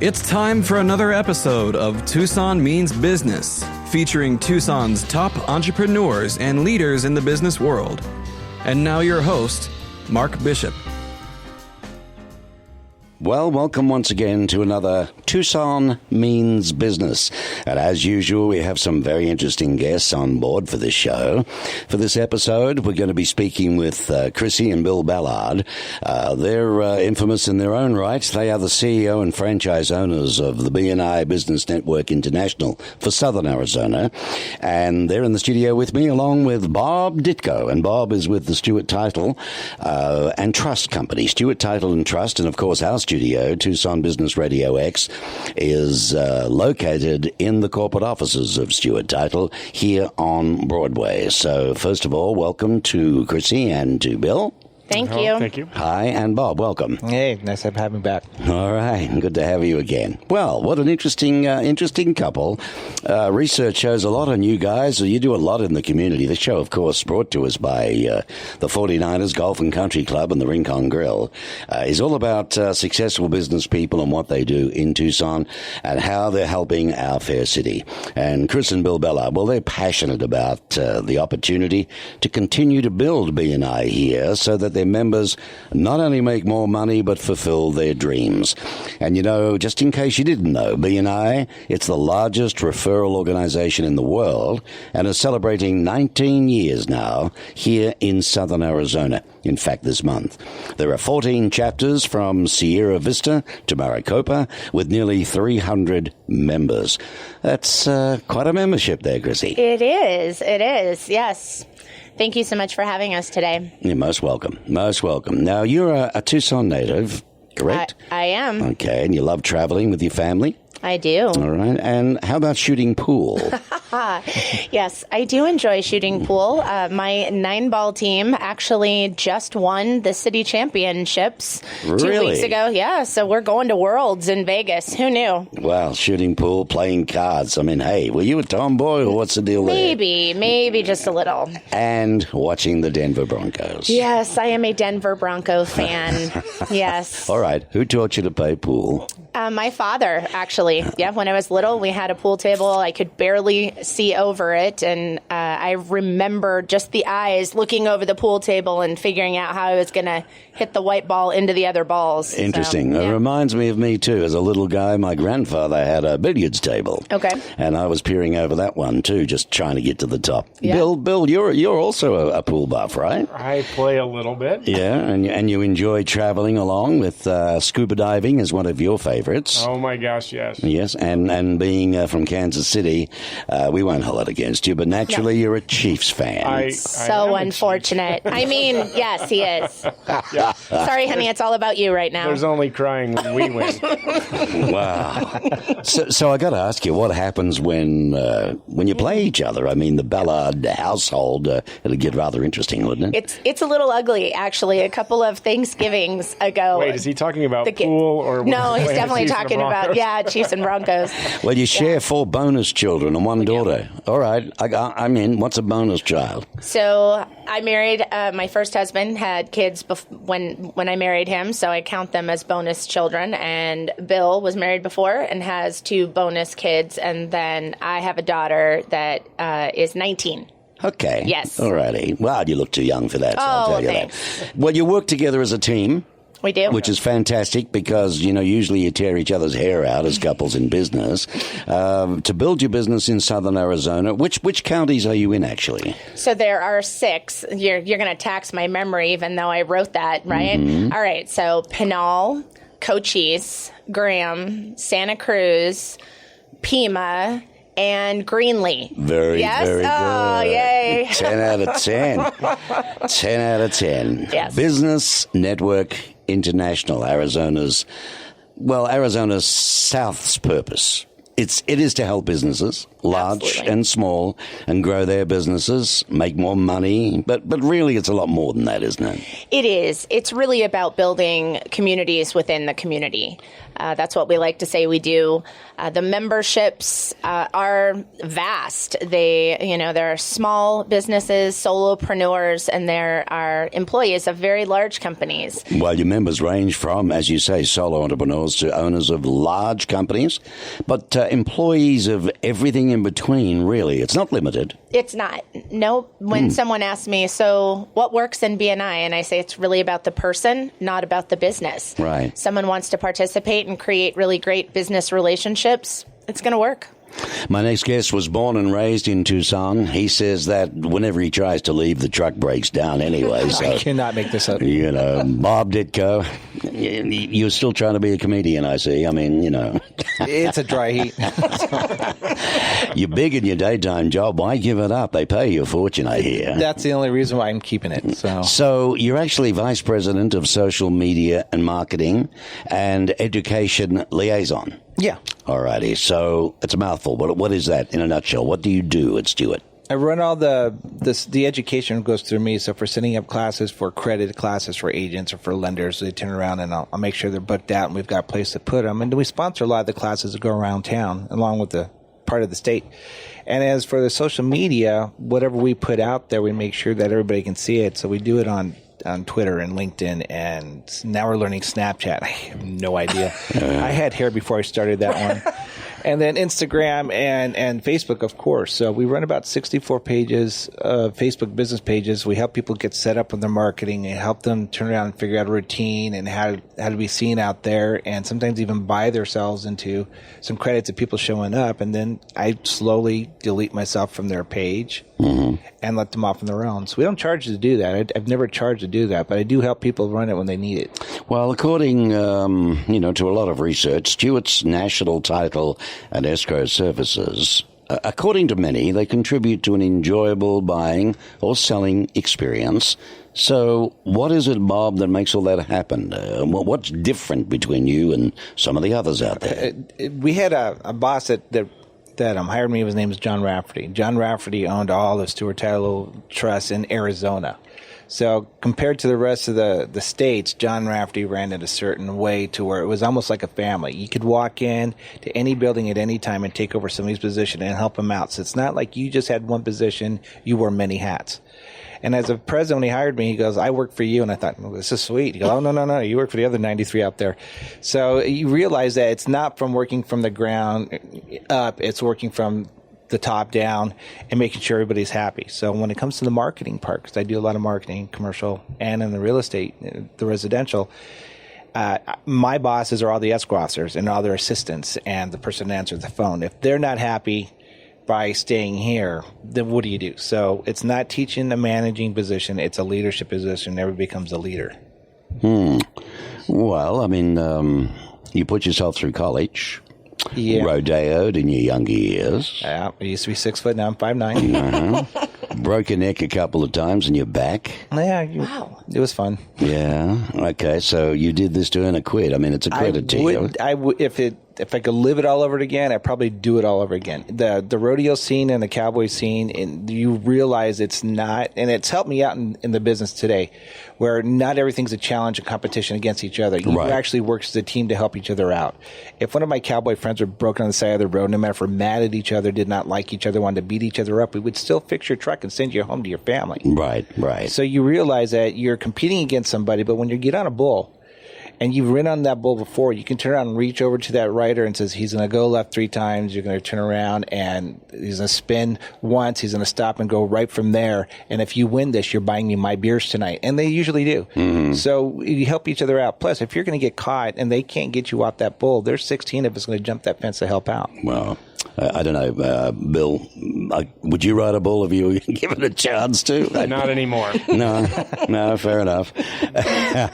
It's time for another episode of Tucson Means Business, featuring Tucson's top entrepreneurs and leaders in the business world. And now your host, Mark Bishop. Well, welcome once again to another Tucson Means Business. And as usual, we have some very interesting guests on board for this show. For this episode, we're going to be speaking with Chrissy and Bill Ballard. They're infamous in their own right. They are the CEO and franchise owners of the B&I Business Network International for Southern Arizona. And they're in the studio with me along with Bob Ditko. And Bob is with the Stewart Title and Trust Company. Stewart Title and Trust, and of course our studio, Tucson Business Radio X, is located in the corporate offices of Stewart Title here on Broadway. So first of all, welcome to Chrissy and to Bill. Thank you. Thank you. Hi, and Bob, welcome. Hey, nice to have me back. All right, good to have you again. Well, what an interesting couple. Research shows a lot of you guys. You do a lot in the community. The show, of course, brought to us by the 49ers Golf and Country Club and the Rincon Grill, is all about successful business people and what they do in Tucson and how they're helping our fair city. And Chris and Bill Ballard, well, they're passionate about the opportunity to continue to build B&I here so that their members not only make more money but fulfill their dreams. And you know, just in case you didn't know, B&I, it's the largest referral organization in the world and is celebrating 19 years now here in Southern Arizona. In fact, this month. There are 14 chapters from Sierra Vista to Maricopa with nearly 300 members. That's quite a membership there, Chrissy. It is, yes. Thank you so much for having us today. You're most welcome. Most welcome. Now, you're a Tucson native, correct? I am. Okay, and you love traveling with your family? I do. All right. And how about shooting pool? Yes, I do enjoy shooting pool. My 9-ball team actually just won the city championships 2 weeks ago. Yeah, so we're going to Worlds in Vegas. Who knew? Well, shooting pool, playing cards. I mean, hey, were you a tomboy or what's the deal there? Maybe just a little. And watching the Denver Broncos. Yes, I am a Denver Bronco fan. Yes. All right. Who taught you to play pool? My father, actually. Yeah, when I was little, we had a pool table. I could barely see over it, and I remember just the eyes looking over the pool table and figuring out how I was going to hit the white ball into the other balls. Interesting. So, yeah. It reminds me of me, too. As a little guy, my grandfather had a billiards table. Okay. And I was peering over that one, too, just trying to get to the top. Yeah. Bill, you're also a pool buff, right? I play a little bit. Yeah, and you enjoy traveling along with scuba diving is one of your favorites. Oh, my gosh, yes. Yes, and being from Kansas City, we won't hold it against you, but naturally you're a Chiefs fan. So unfortunate. I mean, yes, he is. Yeah. Sorry, honey, it's all about you right now. There's only crying when we win. Wow. So I got to ask you, what happens when you play each other? I mean, the Ballard household, it'll get rather interesting, wouldn't it? It's a little ugly, actually. A couple of Thanksgivings ago. Wait, is he talking about pool or? No, he's definitely talking about Chiefs and Broncos. Well, you share 4 bonus children and 1 daughter. All right. I'm in. What's a bonus child? So I married, my first husband had kids when I married him, so I count them as bonus children. And Bill was married before and has 2 bonus kids. And then I have a daughter that is 19. Okay. Yes. All righty. Well, you look too young for that, so I'll tell you thanks. that. Well, you work together as a team. We do. Which is fantastic because, usually you tear each other's hair out as couples in business. To build your business in Southern Arizona, which counties are you in, actually? So there are 6. You're going to tax my memory, even though I wrote that, right? Mm-hmm. All right. So Pinal, Cochise, Graham, Santa Cruz, Pima, and Greenlee. Very good. Oh, yay. 10 out of 10. 10 out of 10. Yes. Business Network International, Arizona's South's purpose it is to help businesses, large Absolutely. and small, and grow their businesses, make more money. But really, it's a lot more than that, isn't it? It is. It's really about building communities within the community. That's what we like to say we do. The memberships are vast. There are small businesses, solopreneurs, and there are employees of very large companies. Well, your members range from, as you say, solo entrepreneurs to owners of large companies, but employees of everything in between, really. It's not limited. It's not. No. When someone asks me, so what works in BNI? And I say it's really about the person, not about the business. Right. Someone wants to participate and create really great business relationships, it's going to work. My next guest was born and raised in Tucson. He says that whenever he tries to leave, the truck breaks down anyway. So, I cannot make this up. Bob Ditko, you're still trying to be a comedian, I see. I mean, It's a dry heat. You're big in your daytime job. Why give it up? They pay you a fortune, I hear. That's the only reason why I'm keeping it. So you're actually Vice President of Social Media and Marketing and Education Liaison. Yeah. Alrighty. So it's a mouthful. What is that in a nutshell? What do you do at Stewart? I run all the education goes through me. So for setting up classes, for accredited classes for agents or for lenders, they turn around and I'll make sure they're booked out and we've got a place to put them. And we sponsor a lot of the classes that go around town along with the part of the state. And as for the social media, whatever we put out there, we make sure that everybody can see it. So we do it on Twitter and LinkedIn, and now we're learning Snapchat. I have no idea. I had hair before I started that one. And then Instagram and Facebook, of course. So we run about 64 pages of Facebook business pages. We help people get set up with their marketing and help them turn around and figure out a routine and how to be seen out there, and sometimes even buy themselves into some credits of people showing up. And then I slowly delete myself from their page and let them off on their own. So we don't charge to do that. I've never charged to do that, but I do help people run it when they need it. Well, according, to a lot of research, Stewart's national title and escrow services, according to many, they contribute to an enjoyable buying or selling experience. So what is it, Bob, that makes all that happen? What's different between you and some of the others out there? We had a boss that hired me. His name is John Rafferty. John Rafferty owned all of Stewart Title Trust in Arizona. So compared to the rest of the states, John Rafferty ran it a certain way to where it was almost like a family. You could walk in to any building at any time and take over somebody's position and help them out. So it's not like you just had one position, you wore many hats. And as a president, when he hired me, he goes, I work for you. And I thought, well, this is sweet. He goes, oh, no, you work for the other 93 out there. So you realize that it's not from working from the ground up, it's working from the top down and making sure everybody's happy. So when it comes to the marketing part, because I do a lot of marketing, commercial, and in the real estate, the residential, my bosses are all the escrow officers and all their assistants and the person that answers the phone. If they're not happy by staying here, then what do you do? So it's not teaching a managing position, it's a leadership position. Everybody becomes a leader. Well, I mean, you put yourself through college. Yeah. Rodeoed in your younger years. Yeah, I used to be 6 foot, now I'm 5'9". Broke your neck a couple of times and your back. Yeah, Wow. It was fun. Yeah. Okay, so you did this to earn a quid. I mean, it's a credit to you. If I could live it all over again, I'd probably do it all over again. The rodeo scene and the cowboy scene, and you realize it's not, and it's helped me out in the business today, where not everything's a challenge and competition against each other. You actually work as a team to help each other out. If one of my cowboy friends were broken on the side of the road, no matter if we're mad at each other, did not like each other, wanted to beat each other up, we would still fix your truck and send you home to your family. Right. So you realize that you're competing against somebody, but when you get on a bull, and you've ridden on that bull before, you can turn around and reach over to that rider and says, he's going to go left 3 times, you're going to turn around, and he's going to spin once, he's going to stop and go right from there. And if you win this, you're buying me my beers tonight. And they usually do. Mm-hmm. So you help each other out. Plus, if you're going to get caught and they can't get you off that bull, there's 16 of us going to jump that fence to help out. Well, I don't know, Bill, would you ride a bull if you were given a chance to? Not anymore. No, fair enough.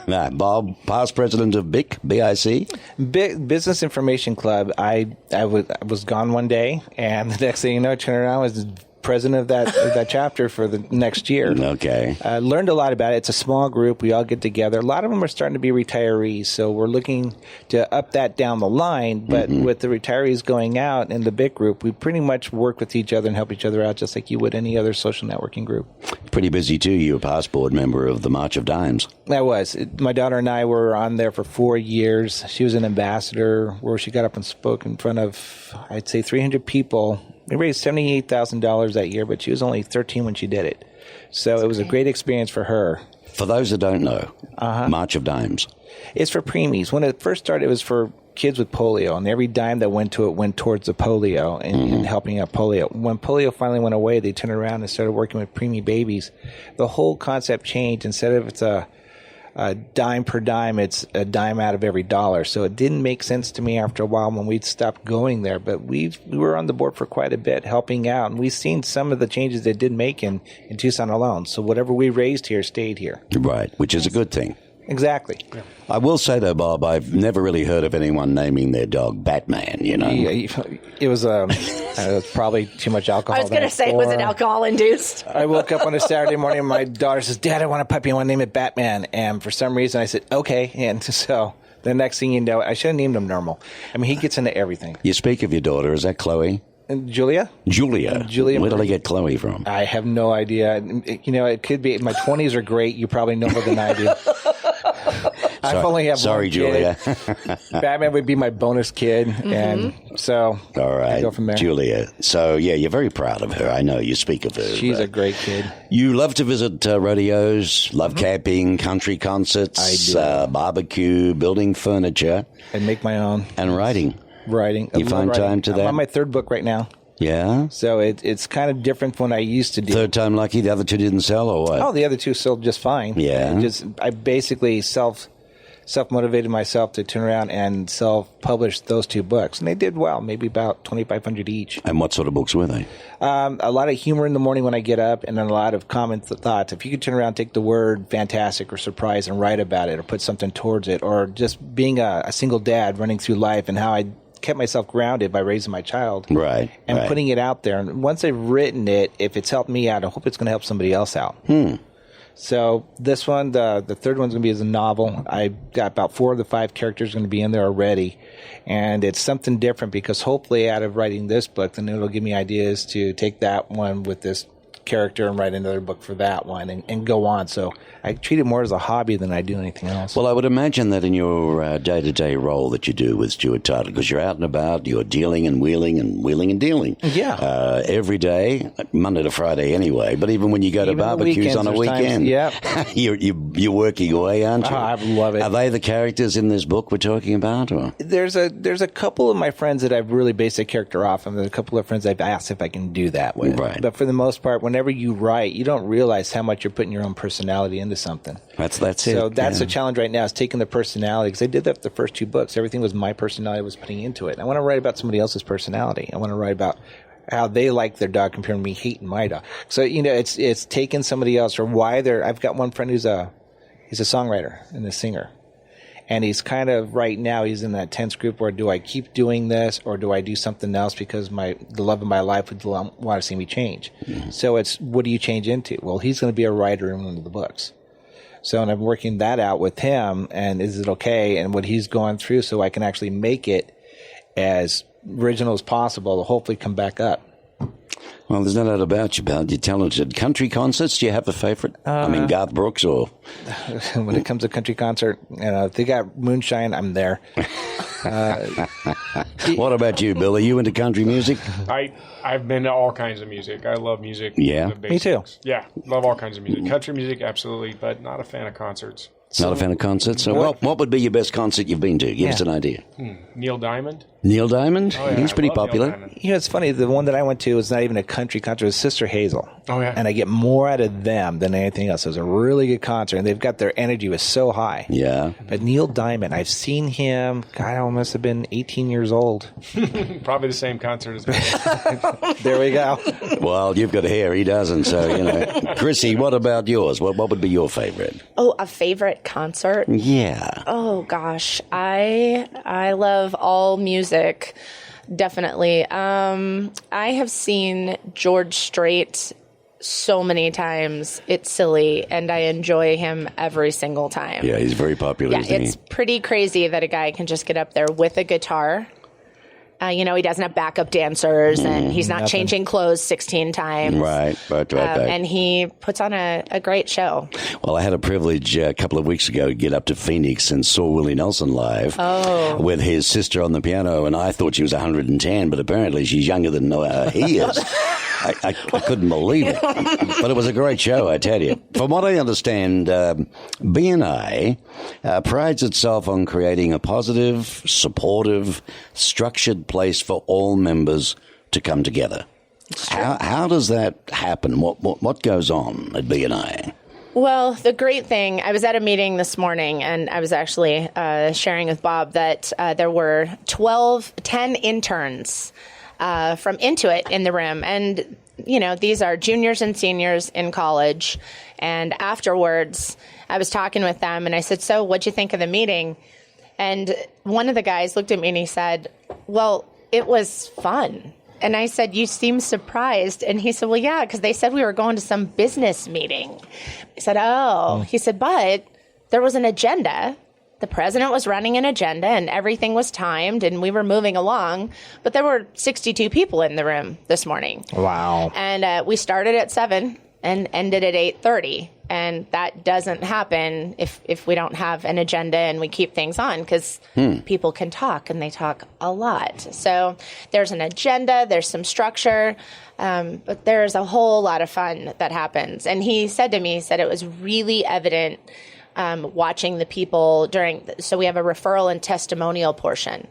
Bob, past president of BIC, B-I-C? Business Information Club. I was gone one day, and the next thing you know, I turned around, was president of that chapter for the next year. Okay. Learned a lot about it. It's a small group. We all get together. A lot of them are starting to be retirees, so we're looking to up that down the line. But with the retirees going out in the big group, we pretty much work with each other and help each other out just like you would any other social networking group. Pretty busy, too. You're a past board member of the March of Dimes. I was. My daughter and I were on there for 4 years. She was an ambassador where she got up and spoke in front of, I'd say, 300 people. We raised $78,000 that year, but she was only 13 when she did it. So it was a great experience for her. For those that don't know, March of Dimes. It's for preemies. When it first started, it was for kids with polio, and every dime that went to it went towards the polio and helping out polio. When polio finally went away, they turned around and started working with preemie babies. The whole concept changed. Instead of it's a dime per dime, it's a dime out of every dollar. So it didn't make sense to me after a while when we'd stopped going there. But we were on the board for quite a bit, helping out. And we've seen some of the changes they did make in Tucson alone. So whatever we raised here stayed here. Right, which is a good thing. Exactly. Yeah. I will say, though, Bob, I've never really heard of anyone naming their dog Batman, you know. It was probably too much alcohol. I was going to say, was it alcohol-induced? I woke up on a Saturday morning and my daughter says, Dad, I want a puppy. I want to name it Batman. And for some reason I said, okay. And so the next thing you know, I should have named him Normal. I mean, he gets into everything. You speak of your daughter. Is that Chloe? Julia? Julia. Where did I get Chloe from? I have no idea. You know, it could be, my 20s are great. You probably know more than I do. I only have one kid. Julia. Batman would be my bonus kid. And so all right, I go from there. Julia. So, yeah, you're very proud of her. I know you speak of her. She's a great kid. You love to visit rodeos, love camping, country concerts, barbecue, building furniture. And make my own. And writing. You find time to that? I'm on my third book right now. Yeah? So it's kind of different from what I used to do. Third time lucky, the other two didn't sell, or what? Oh, the other two sold just fine. Yeah. I basically self-motivated myself to turn around and self-publish those two books. And they did well, maybe about $2,500 each. And what sort of books were they? A lot of humor in the morning when I get up, and then a lot of common thoughts. If you could turn around, take the word fantastic or surprise and write about it or put something towards it, or just being a single dad running through life and how I kept myself grounded by raising my child. Right. And putting it out there. And once I've written it, if it's helped me out, I hope it's going to help somebody else out. So this one, the third one's going to be as a novel. I got about 4 of the 5 characters going to be in there already. And it's something different because hopefully out of writing this book, then it'll give me ideas to take that one with this character and write another book for that one and go on. So I treat it more as a hobby than I do anything else. Well, I would imagine that in your day-to-day role that you do with Stuart Title, because you're out and about, you're dealing and wheeling and dealing. Yeah. Every day, Monday to Friday anyway, but even when you go to barbecues on a weekend, you're working away, aren't you? I love it. Are they the characters in this book we're talking about? Or? There's a couple of my friends that I've really based a character off, and there's a couple of friends I've asked if I can do that with. Right. But for the most part, whenever you write, you don't realize how much you're putting your own personality into something. That's it. So that's the challenge right now, is taking the personality, because I did that for the first 2 books. Everything was my personality I was putting into it. I want to write about somebody else's personality. I want to write about how they like their dog compared to me hating my dog. So, you know, it's taking somebody else or why they're, I've got one friend he's a songwriter and a singer. And he's kind of, right now, he's in that tense group where do I keep doing this or do I do something else because the love of my life would want to see me change. Mm-hmm. So it's, what do you change into? Well, he's going to be a writer in one of the books. So, and I'm working that out with him, and is it okay, and what he's going through, so I can actually make it as original as possible to hopefully come back up. Well, there's no doubt about you, pal. You're talented. Country concerts, do you have a favorite? Garth Brooks or? When it comes to country concert, if they got moonshine, I'm there. What about you, Bill? Are you into country music? I've been to all kinds of music. I love music. Yeah? Me too. Yeah, love all kinds of music. Country music, absolutely, but not a fan of concerts. Not a fan of concerts? So what would be your best concert you've been to? Give us an idea. Neil Diamond. Neil Diamond? Oh, yeah, He's pretty popular. You know, it's funny. The one that I went to was not even a country concert. It was Sister Hazel. Oh, yeah. And I get more out of them than anything else. It was a really good concert, and they've got their energy was so high. Yeah. But Neil Diamond, I've seen him, God, I must have been 18 years old. Probably the same concert as me. There we go. Well, you've got hair. He doesn't. So, you know. Chrissy, what about yours? What would be your favorite? Oh, a favorite concert? Yeah. Oh, gosh. I love all music. definitely. I have seen George Strait so many times. It's silly, and I enjoy him every single time. Yeah, he's very popular, Yeah, isn't it's he? pretty crazy that a guy can just get up there with a guitar. He doesn't have backup dancers, and he's not changing clothes 16 times. Right. And he puts on a great show. Well, I had a privilege a couple of weeks ago to get up to Phoenix and saw Willie Nelson live with his sister on the piano, and I thought she was 110, but apparently she's younger than he is. I couldn't believe it. But it was a great show, I tell you. From what I understand, BNI prides itself on creating a positive, supportive, structured place for all members to come together. How does that happen? What goes on at BNI? Well, the great thing, I was at a meeting this morning, and I was actually sharing with Bob that there were 10 interns from Intuit in the room. And, these are juniors and seniors in college. And afterwards, I was talking with them, and I said, so what'd you think of the meeting? And one of the guys looked at me and he said, well, it was fun. And I said, you seem surprised. And he said, well, yeah, because they said we were going to some business meeting. I said, oh. He said, but there was an agenda. The president was running an agenda, and everything was timed, and we were moving along. But there were 62 people in the room this morning. Wow. And we started at 7 and ended at 8:30. And that doesn't happen if we don't have an agenda and we keep things on, because people can talk, and they talk a lot. So there's an agenda, there's some structure, but there's a whole lot of fun that happens. And he said to me, it was really evident watching the people so we have a referral and testimonial portion.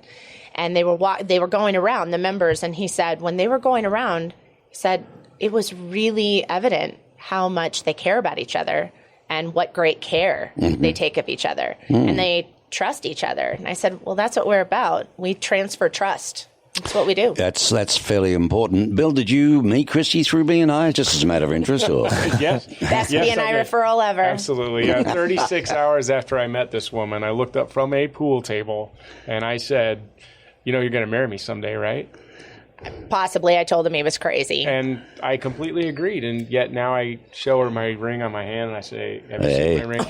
And they were going around, the members, and he said when they were going around, he said it was really evident how much they care about each other and what great care they take of each other. And they trust each other. And I said, well, that's what we're about. We transfer trust. That's what we do. That's fairly important. Bill, did you meet Christy through BNI, just as a matter of interest? Or? Yes. Best Yes, BNI referral ever. Absolutely. 36 hours after I met this woman, I looked up from a pool table and I said, you're going to marry me someday, right? Possibly. I told him he was crazy. And I completely agreed. And yet now I show her my ring on my hand and I say, have you seen my ring?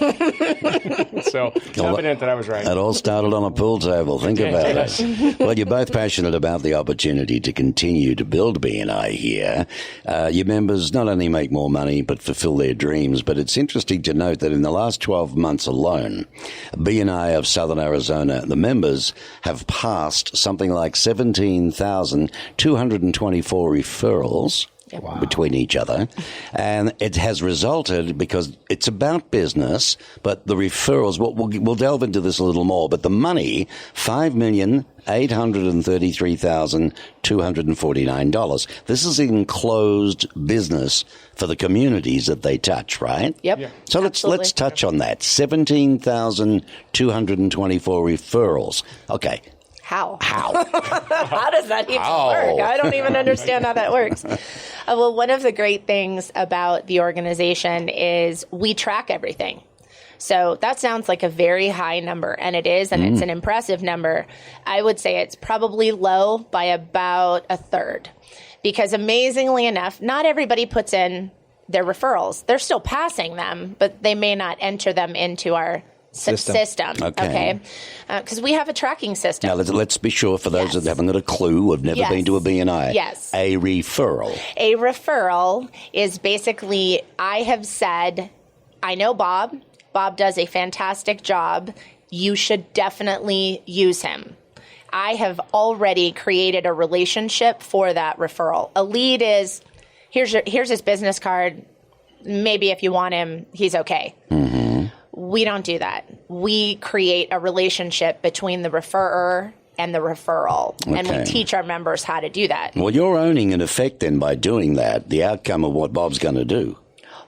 So it's evident that I was right. It all started on a pool table. Think about it. Well, you're both passionate about the opportunity to continue to build BNI here. Your members not only make more money, but fulfill their dreams. But it's interesting to note that in the last 12 months alone, BNI of Southern Arizona, the members have passed something like 17,224 referrals between each other. And it has resulted, because it's about business, but the referrals, we'll delve into this a little more, but the money, $5,833,249. This is enclosed business for the communities that they touch, right? Yep. Yeah. So let's touch on that. 17,224 referrals. Okay. How? How does that even work? I don't even understand how that works. Well, one of the great things about the organization is we track everything. So that sounds like a very high number, and it is, and it's an impressive number. I would say it's probably low by about a third, because amazingly enough, not everybody puts in their referrals. They're still passing them, but they may not enter them into our system. Okay. Because we have a tracking system. Now, let's be sure, for those that haven't got a clue, have never been to a BNI. Yes. A referral. A referral is basically, I have said, I know Bob. Bob does a fantastic job. You should definitely use him. I have already created a relationship for that referral. A lead is, here's his business card. Maybe if you want him, he's okay. We don't do that. We create a relationship between the referrer and the referral, and we teach our members how to do that. Well, you're owning, in effect, then, by doing that, the outcome of what Bob's going to do.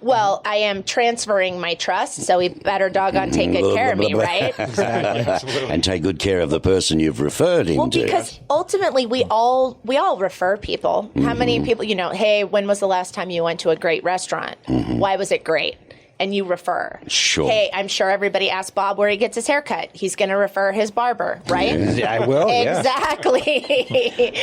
Well, I am transferring my trust, so he better doggone take good care of me, right? Absolutely. And take good care of the person you've referred him to. Well, because ultimately we all refer people. How many people, hey, when was the last time you went to a great restaurant? Why was it great? and you refer. Sure. Hey, I'm sure everybody asks Bob where he gets his haircut. He's going to refer his barber, right? Yeah, I will. Exactly.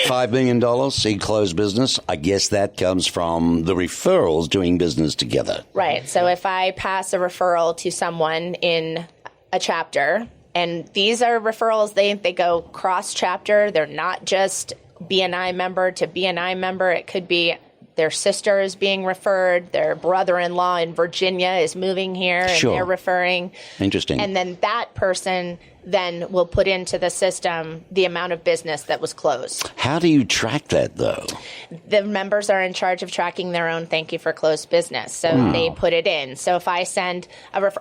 $5 million seed close business. I guess that comes from the referrals doing business together. Right. So if I pass a referral to someone in a chapter, and these are referrals, they go cross chapter. They're not just BNI member to BNI member. It could be their sister is being referred. Their brother-in-law in Virginia is moving here, and Sure. they're referring. Interesting. And then that person then will put into the system the amount of business that was closed. How do you track that, though? The members are in charge of tracking their own thank you for closed business. So they put it in. So if I send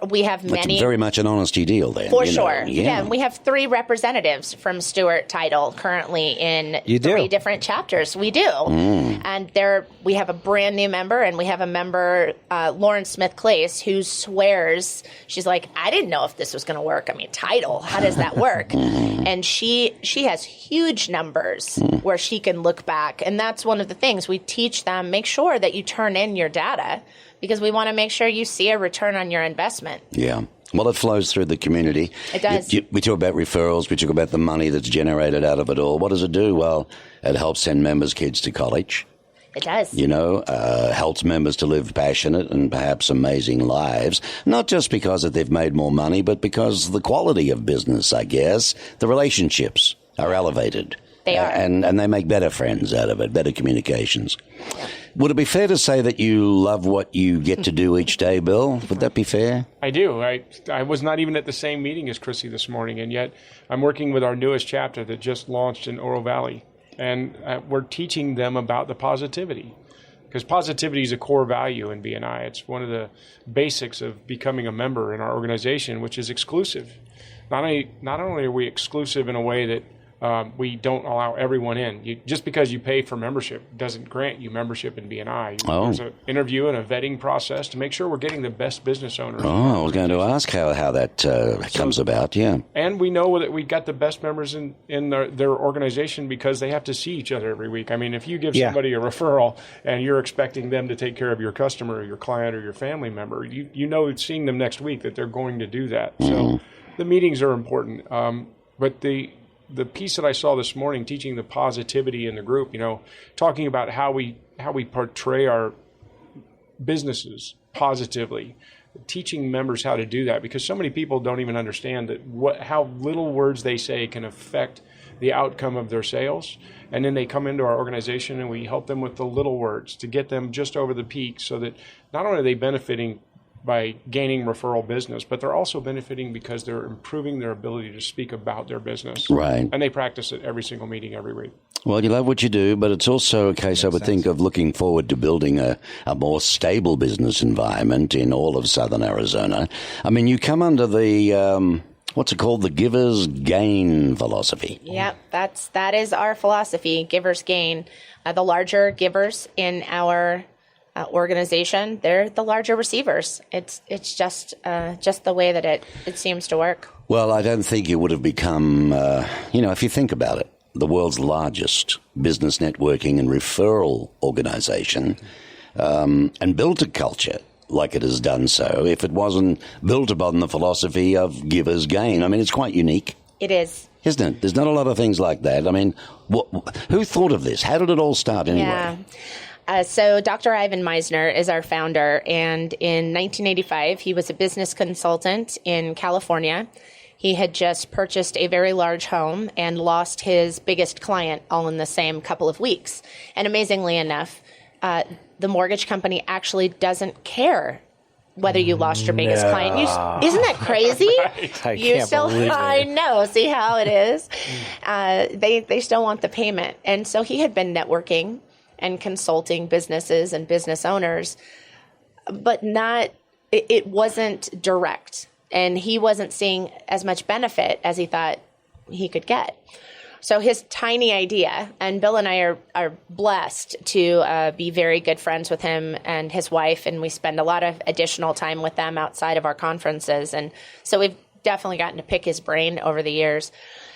we have many. It's very much an honesty deal then. For you know. sure. Yeah. And we have 3 representatives from Stewart Title currently in You do? 3 different chapters. We do. And we have a brand new member, and we have a member, Lauren Smith Clace, who swears, she's like, I didn't know if this was going to work. I mean, title, how does that work? And she has huge numbers where she can look back. And that's one of the things we teach them. Make sure that you turn in your data, because we want to make sure you see a return on your investment. Yeah. Well, it flows through the community. It does. We talk about referrals. We talk about the money that's generated out of it all. What does it do? Well, it helps send members' kids to college. It does. Helps members to live passionate and perhaps amazing lives, not just because that they've made more money, but because the quality of business, I guess, the relationships are elevated. They are. And they make better friends out of it, better communications. Yeah. Would it be fair to say that you love what you get to do each day, Bill? Would that be fair? I do. I was not even at the same meeting as Chrissy this morning, and yet I'm working with our newest chapter that just launched in Oro Valley. And we're teaching them about the positivity, because positivity is a core value in BNI. It's one of the basics of becoming a member in our organization, which is exclusive. Not only are we exclusive in a way that we don't allow everyone in. Just because you pay for membership doesn't grant you membership in BNI. There's an interview and a vetting process to make sure we're getting the best business owners. I was going to ask how that comes about, yeah. And we know that we got the best members in their organization because they have to see each other every week. I mean, if you give somebody a referral and you're expecting them to take care of your customer or your client or your family member, you know seeing them next week that they're going to do that. So the meetings are important. But the piece that I saw this morning, teaching the positivity in the group, talking about how we portray our businesses positively, teaching members how to do that, because so many people don't even understand that how little words they say can affect the outcome of their sales. And then they come into our organization and we help them with the little words to get them just over the peak, so that not only are they benefiting by gaining referral business, but they're also benefiting because they're improving their ability to speak about their business. Right. And they practice it every single meeting, every week. Well, you love what you do, but it's also a case, I would think, of looking forward to building a more stable business environment in all of southern Arizona. I mean, you come under the, what's it called? The Giver's Gain philosophy. Yep, that is our philosophy, Giver's Gain. The larger givers in our organization, they're the larger receivers. It's just the way that it seems to work. Well, I don't think you would have become, if you think about it, the world's largest business networking and referral organization, and built a culture like it has done so if it wasn't built upon the philosophy of giver's gain. I mean, it's quite unique. It is. Isn't it? There's not a lot of things like that. I mean, who thought of this? How did it all start anyway? Yeah. So Dr. Ivan Meisner is our founder, and in 1985, he was a business consultant in California. He had just purchased a very large home and lost his biggest client all in the same couple of weeks. And amazingly enough, the mortgage company actually doesn't care whether you lost your biggest client. Isn't that crazy? I can't believe it. I know. See how it is? They still want the payment. And so he had been networking and consulting businesses and business owners, but it wasn't direct. And he wasn't seeing as much benefit as he thought he could get. So his tiny idea, and Bill and I are blessed to be very good friends with him and his wife, and we spend a lot of additional time with them outside of our conferences. And so we've definitely gotten to pick his brain over the years.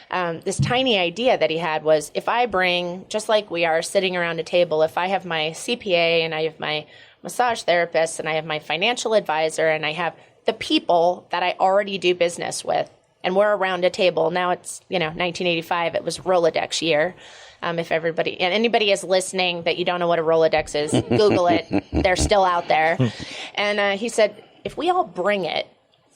this tiny idea that he had was, if I bring, just like we are sitting around a table, if I have my CPA and I have my massage therapist and I have my financial advisor and I have the people that I already do business with, and we're around a table. Now it's, 1985. It was Rolodex year. If anybody is listening that you don't know what a Rolodex is, Google it. They're still out there. And he said, if we all bring it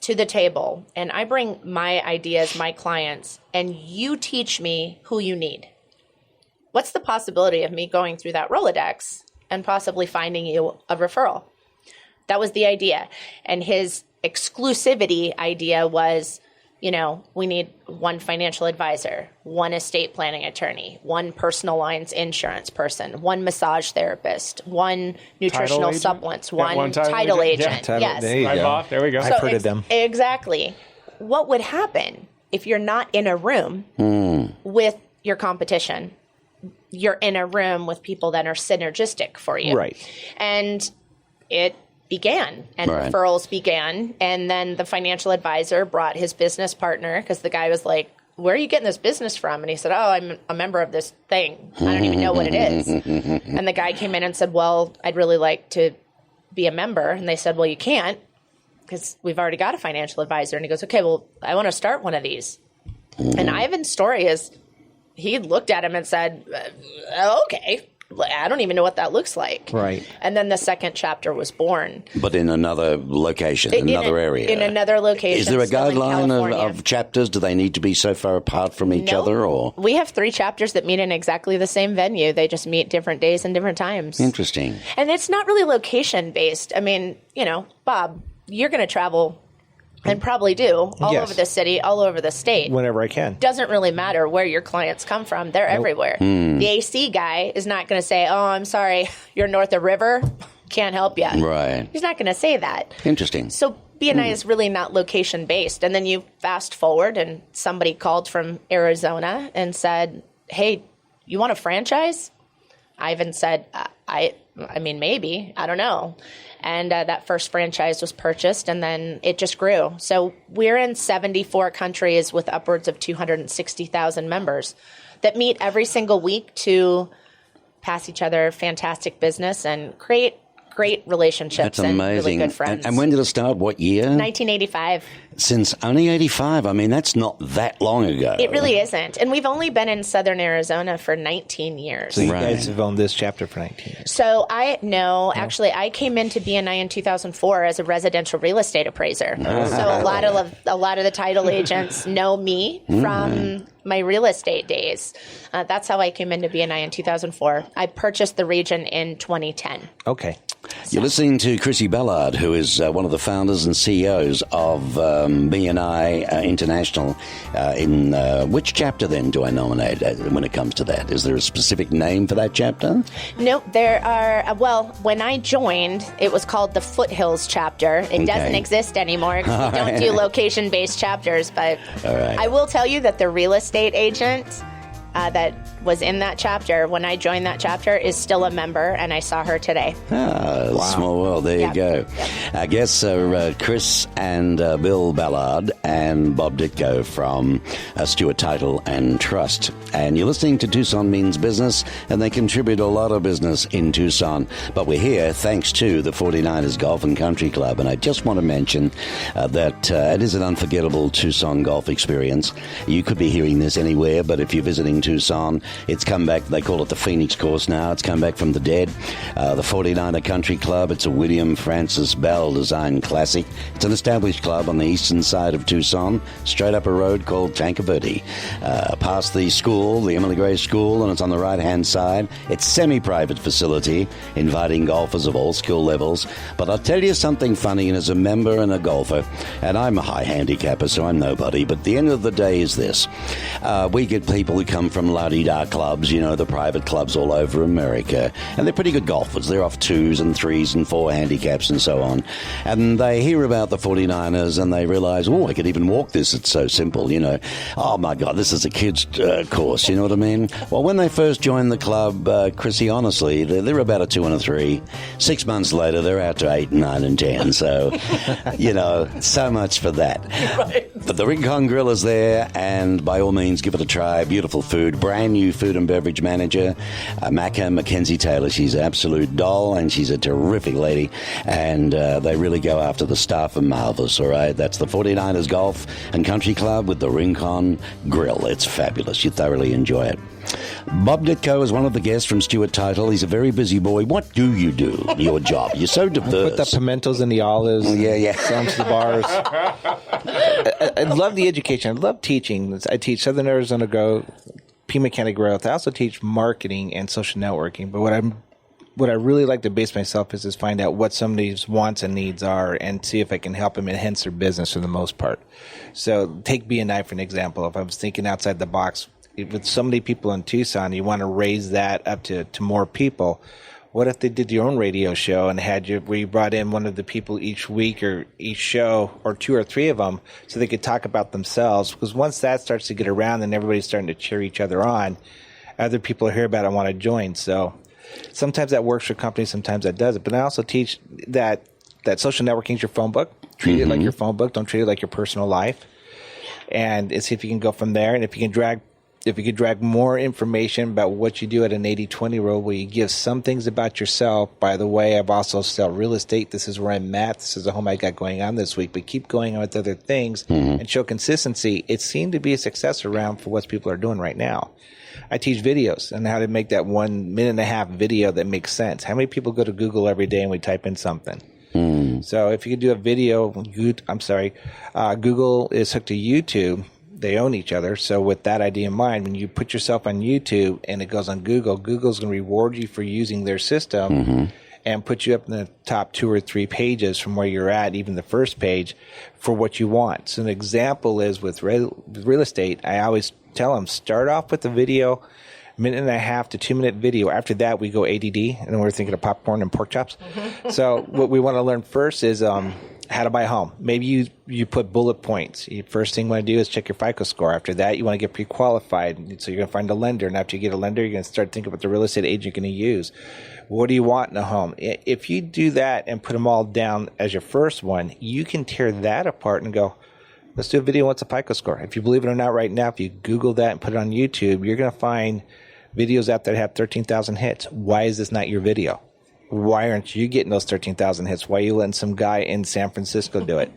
to the table and I bring my ideas, my clients, and you teach me who you need, what's the possibility of me going through that Rolodex and possibly finding you a referral? That was the idea. And his exclusivity idea was, we need one financial advisor, one estate planning attorney, one personal lines insurance person, one massage therapist, one nutritional supplements, one title agent. Yeah, yes. There you go. There we go. I've heard of them. Exactly. What would happen if you're not in a room with your competition? You're in a room with people that are synergistic for you. Right. And it began, and referrals began, and then the financial advisor brought his business partner, because the guy was like, where are you getting this business from? And he said, I'm a member of this thing. I don't even know what it is. And the guy came in and said, well, I'd really like to be a member. And they said, well, you can't, because we've already got a financial advisor. And he goes, okay, well, I want to start one of these. And Ivan's story is, he looked at him and said, okay, I don't even know what that looks like. Right. And then the second chapter was born. But in another location, another area. In another location. Is there a still in guideline California. of chapters? Do they need to be so far apart from each No. other? Or We have 3 chapters that meet in exactly the same venue. They just meet different days and different times. Interesting. And it's not really location based. I mean, Bob, you're going to travel and probably do all Yes. over the city, all over the state. Whenever I can. Doesn't really matter where your clients come from. They're everywhere. The AC guy is not going to say, oh, I'm sorry, you're north of River. Can't help you. Right. He's not going to say that. Interesting. So BNI is really not location based. And then you fast forward and somebody called from Arizona and said, hey, you want a franchise? Ivan said, I mean, maybe. I don't know. And that first franchise was purchased, and then it just grew. So we're in 74 countries with upwards of 260,000 members that meet every single week to pass each other fantastic business and create great relationships. That's and amazing. really good friends. And when did it start? What year? 1985. Since only 85. I mean, that's not that long ago. It really isn't. And we've only been in southern Arizona for 19 years. So you guys have owned this chapter for 19 years. So actually, I came into BNI in 2004 as a residential real estate appraiser. So a lot of the title agents know me from my real estate days. That's how I came into BNI in 2004. I purchased the region in 2010. Okay. You're listening to Chrissy Ballard, who is one of the founders and CEOs of BNI International. In which chapter, then, do I nominate when it comes to that? Is there a specific name for that chapter? No, there are, when I joined, it was called the Foothills chapter. It doesn't exist anymore because we don't do location-based chapters, but I will tell you that the real estate agent that was in that chapter, when I joined that chapter, is still a member, and I saw her today. Small world. There you go. I guess Chris and Bill Ballard and Bob Ditko from Stewart Title and Trust. And you're listening to Tucson Means Business, and they contribute a lot of business in Tucson. But we're here thanks to the 49ers Golf and Country Club. And I just want to mention that it is an unforgettable Tucson golf experience. You could be hearing this anywhere, but if you're visiting Tucson, it's come back. They call it the Phoenix Course now. It's come back from the dead. The 49er Country Club. It's a William Francis Bell designed classic. It's an established club on the eastern side of Tucson, straight up a road called Tankerverde. Past the school, the Emily Gray School, and it's on the right-hand side. It's semi-private facility, inviting golfers of all skill levels. But I'll tell you something funny, and as a member and a golfer, and I'm a high handicapper, so I'm nobody, but the end of the day is this. We get people who come from la-di-da clubs, the private clubs all over America, and they're pretty good golfers. They're off 2s and 3s and 4 handicaps and so on. And they hear about the 49ers and they realize, I could even walk this. It's so simple, Oh, my God, this is a kid's course, you know what I mean? Well, when they first joined the club, Chrissy, honestly, they're about a 2 and a 3. 6 months later, they're out to 8, 9, and 10. So, so much for that. Right. the Rincon Grill is there, and by all means, give it a try. Beautiful food. Brand new food and beverage manager, Mackenzie Taylor. She's an absolute doll, and she's a terrific lady. And they really go after the staff are marvelous, all right? That's the 49ers Golf and Country Club with the Rincon Grill. It's fabulous. You thoroughly enjoy it. Bob Ditko is one of the guests from Stuart Title. He's a very busy boy. What do you do? Your job? You're so diverse. Put the pimentos and the olives. Yeah. Some to the bars. I love the education. I love teaching. I teach Southern Arizona Growth, P Mechanic Growth. I also teach marketing and social networking. But what I really like to base myself is find out what somebody's wants and needs are and see if I can help them enhance their business for the most part. So take B&I for an example. If I was thinking outside the box, with so many people in Tucson, you want to raise that up to more people. What if they did your own radio show and where you brought in one of the people each week or each show, or 2 or 3 of them, so they could talk about themselves? Because once that starts to get around and everybody's starting to cheer each other on, other people hear about it and want to join. So sometimes that works for companies, sometimes that doesn't. But I also teach that social networking is your phone book. Treat it like your phone book. Don't treat it like your personal life. And see if you can go from there. And if you can drag more information about what you do at an 80-20 rule, where you give some things about yourself. By the way, I've also sell real estate. This is where I'm at. This is the home I got going on this week. But keep going on with other things and show consistency. It seemed to be a success around for what people are doing right now. I teach videos and how to make that 1.5 minute video that makes sense. How many people go to Google every day and we type in something? So if you could do a video, Google is hooked to YouTube. They own each other. So with that idea in mind, when you put yourself on YouTube and it goes on Google, Google's going to reward you for using their system and put you up in the top 2 or 3 pages from where you're at, even the first page, for what you want. So an example is with real estate, I always tell them, start off with a video, 1.5 to 2 minute video. After that, we go ADD, and we're thinking of popcorn and pork chops. So what we want to learn first is how to buy a home. Maybe you put bullet points. First thing you want to do is check your FICO score. After that, you want to get pre-qualified. So you're going to find a lender. And after you get a lender, you're going to start thinking about the real estate agent you're going to use. What do you want in a home? If you do that and put them all down as your first one, you can tear that apart and go, let's do a video. What's a FICO score? If you believe it or not right now, if you Google that and put it on YouTube, you're going to find videos out there that have 13,000 hits. Why is this not your video? Why aren't you getting those 13,000 hits? Why are you letting some guy in San Francisco do it?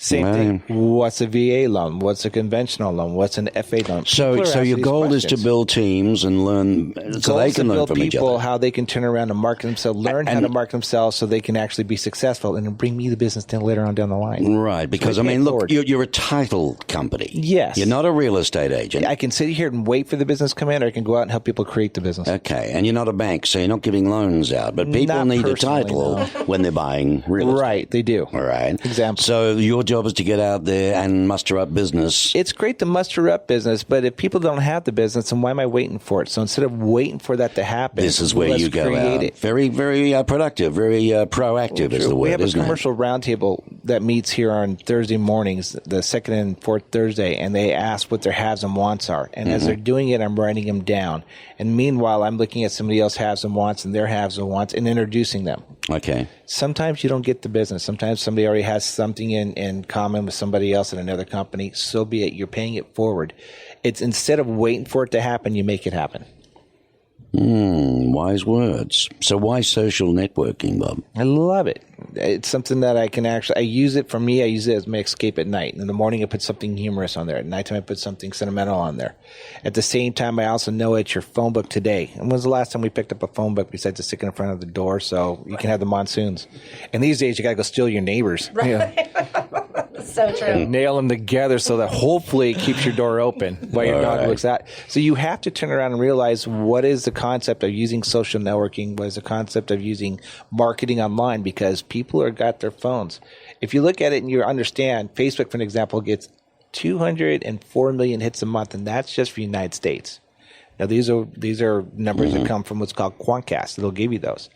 Same thing. What's a VA loan? What's a conventional loan? What's an FA loan? So your goal is to build teams and learn so they can learn from each other. How they can turn around and market themselves, learn how to market themselves so they can actually be successful and then bring me the business later on down the line. Right, because look, you're a title company. Yes. You're not a real estate agent. I can sit here and wait for the business to come in, or I can go out and help people create the business. Okay, and you're not a bank, so you're not giving loans out, but people need a title when they're buying real estate. Right, they do. All right. Example. So your job is to get out there and muster up business. It's great to muster up business, but if people don't have the business, then why am I waiting for it? So instead of waiting for that to happen, this is where you go out. It. Very, very productive, very proactive is the word, We have a isn't commercial roundtable that meets here on Thursday mornings, the second and fourth Thursday, and they ask what their haves and wants are. And as they're doing it, I'm writing them down. And meanwhile, I'm looking at somebody else's haves and wants and their haves and wants and introducing them. Okay. Sometimes you don't get the business. Sometimes somebody already has something in common with somebody else in another company. So be it. You're paying it forward. It's instead of waiting for it to happen, you make it happen. Wise words. So why social networking, Bob? I love it. It's something that I use it for me. I use it as my escape at night. In the morning, I put something humorous on there. At nighttime, I put something sentimental on there. At the same time, I also know it's your phone book today. And when's the last time we picked up a phone book besides to stick in front of the door so you can have the monsoons? And these days, you got to go steal your neighbors. Right. Yeah. So true. Nail them together so that hopefully it keeps your door open while your dog looks out. So you have to turn around and realize what is the concept of using social networking, what is the concept of using marketing online, because people are got their phones. If you look at it and you understand, Facebook, for an example, gets 204 million hits a month, and that's just for the United States. Now, these are numbers that come from what's called Quantcast. They'll give you those.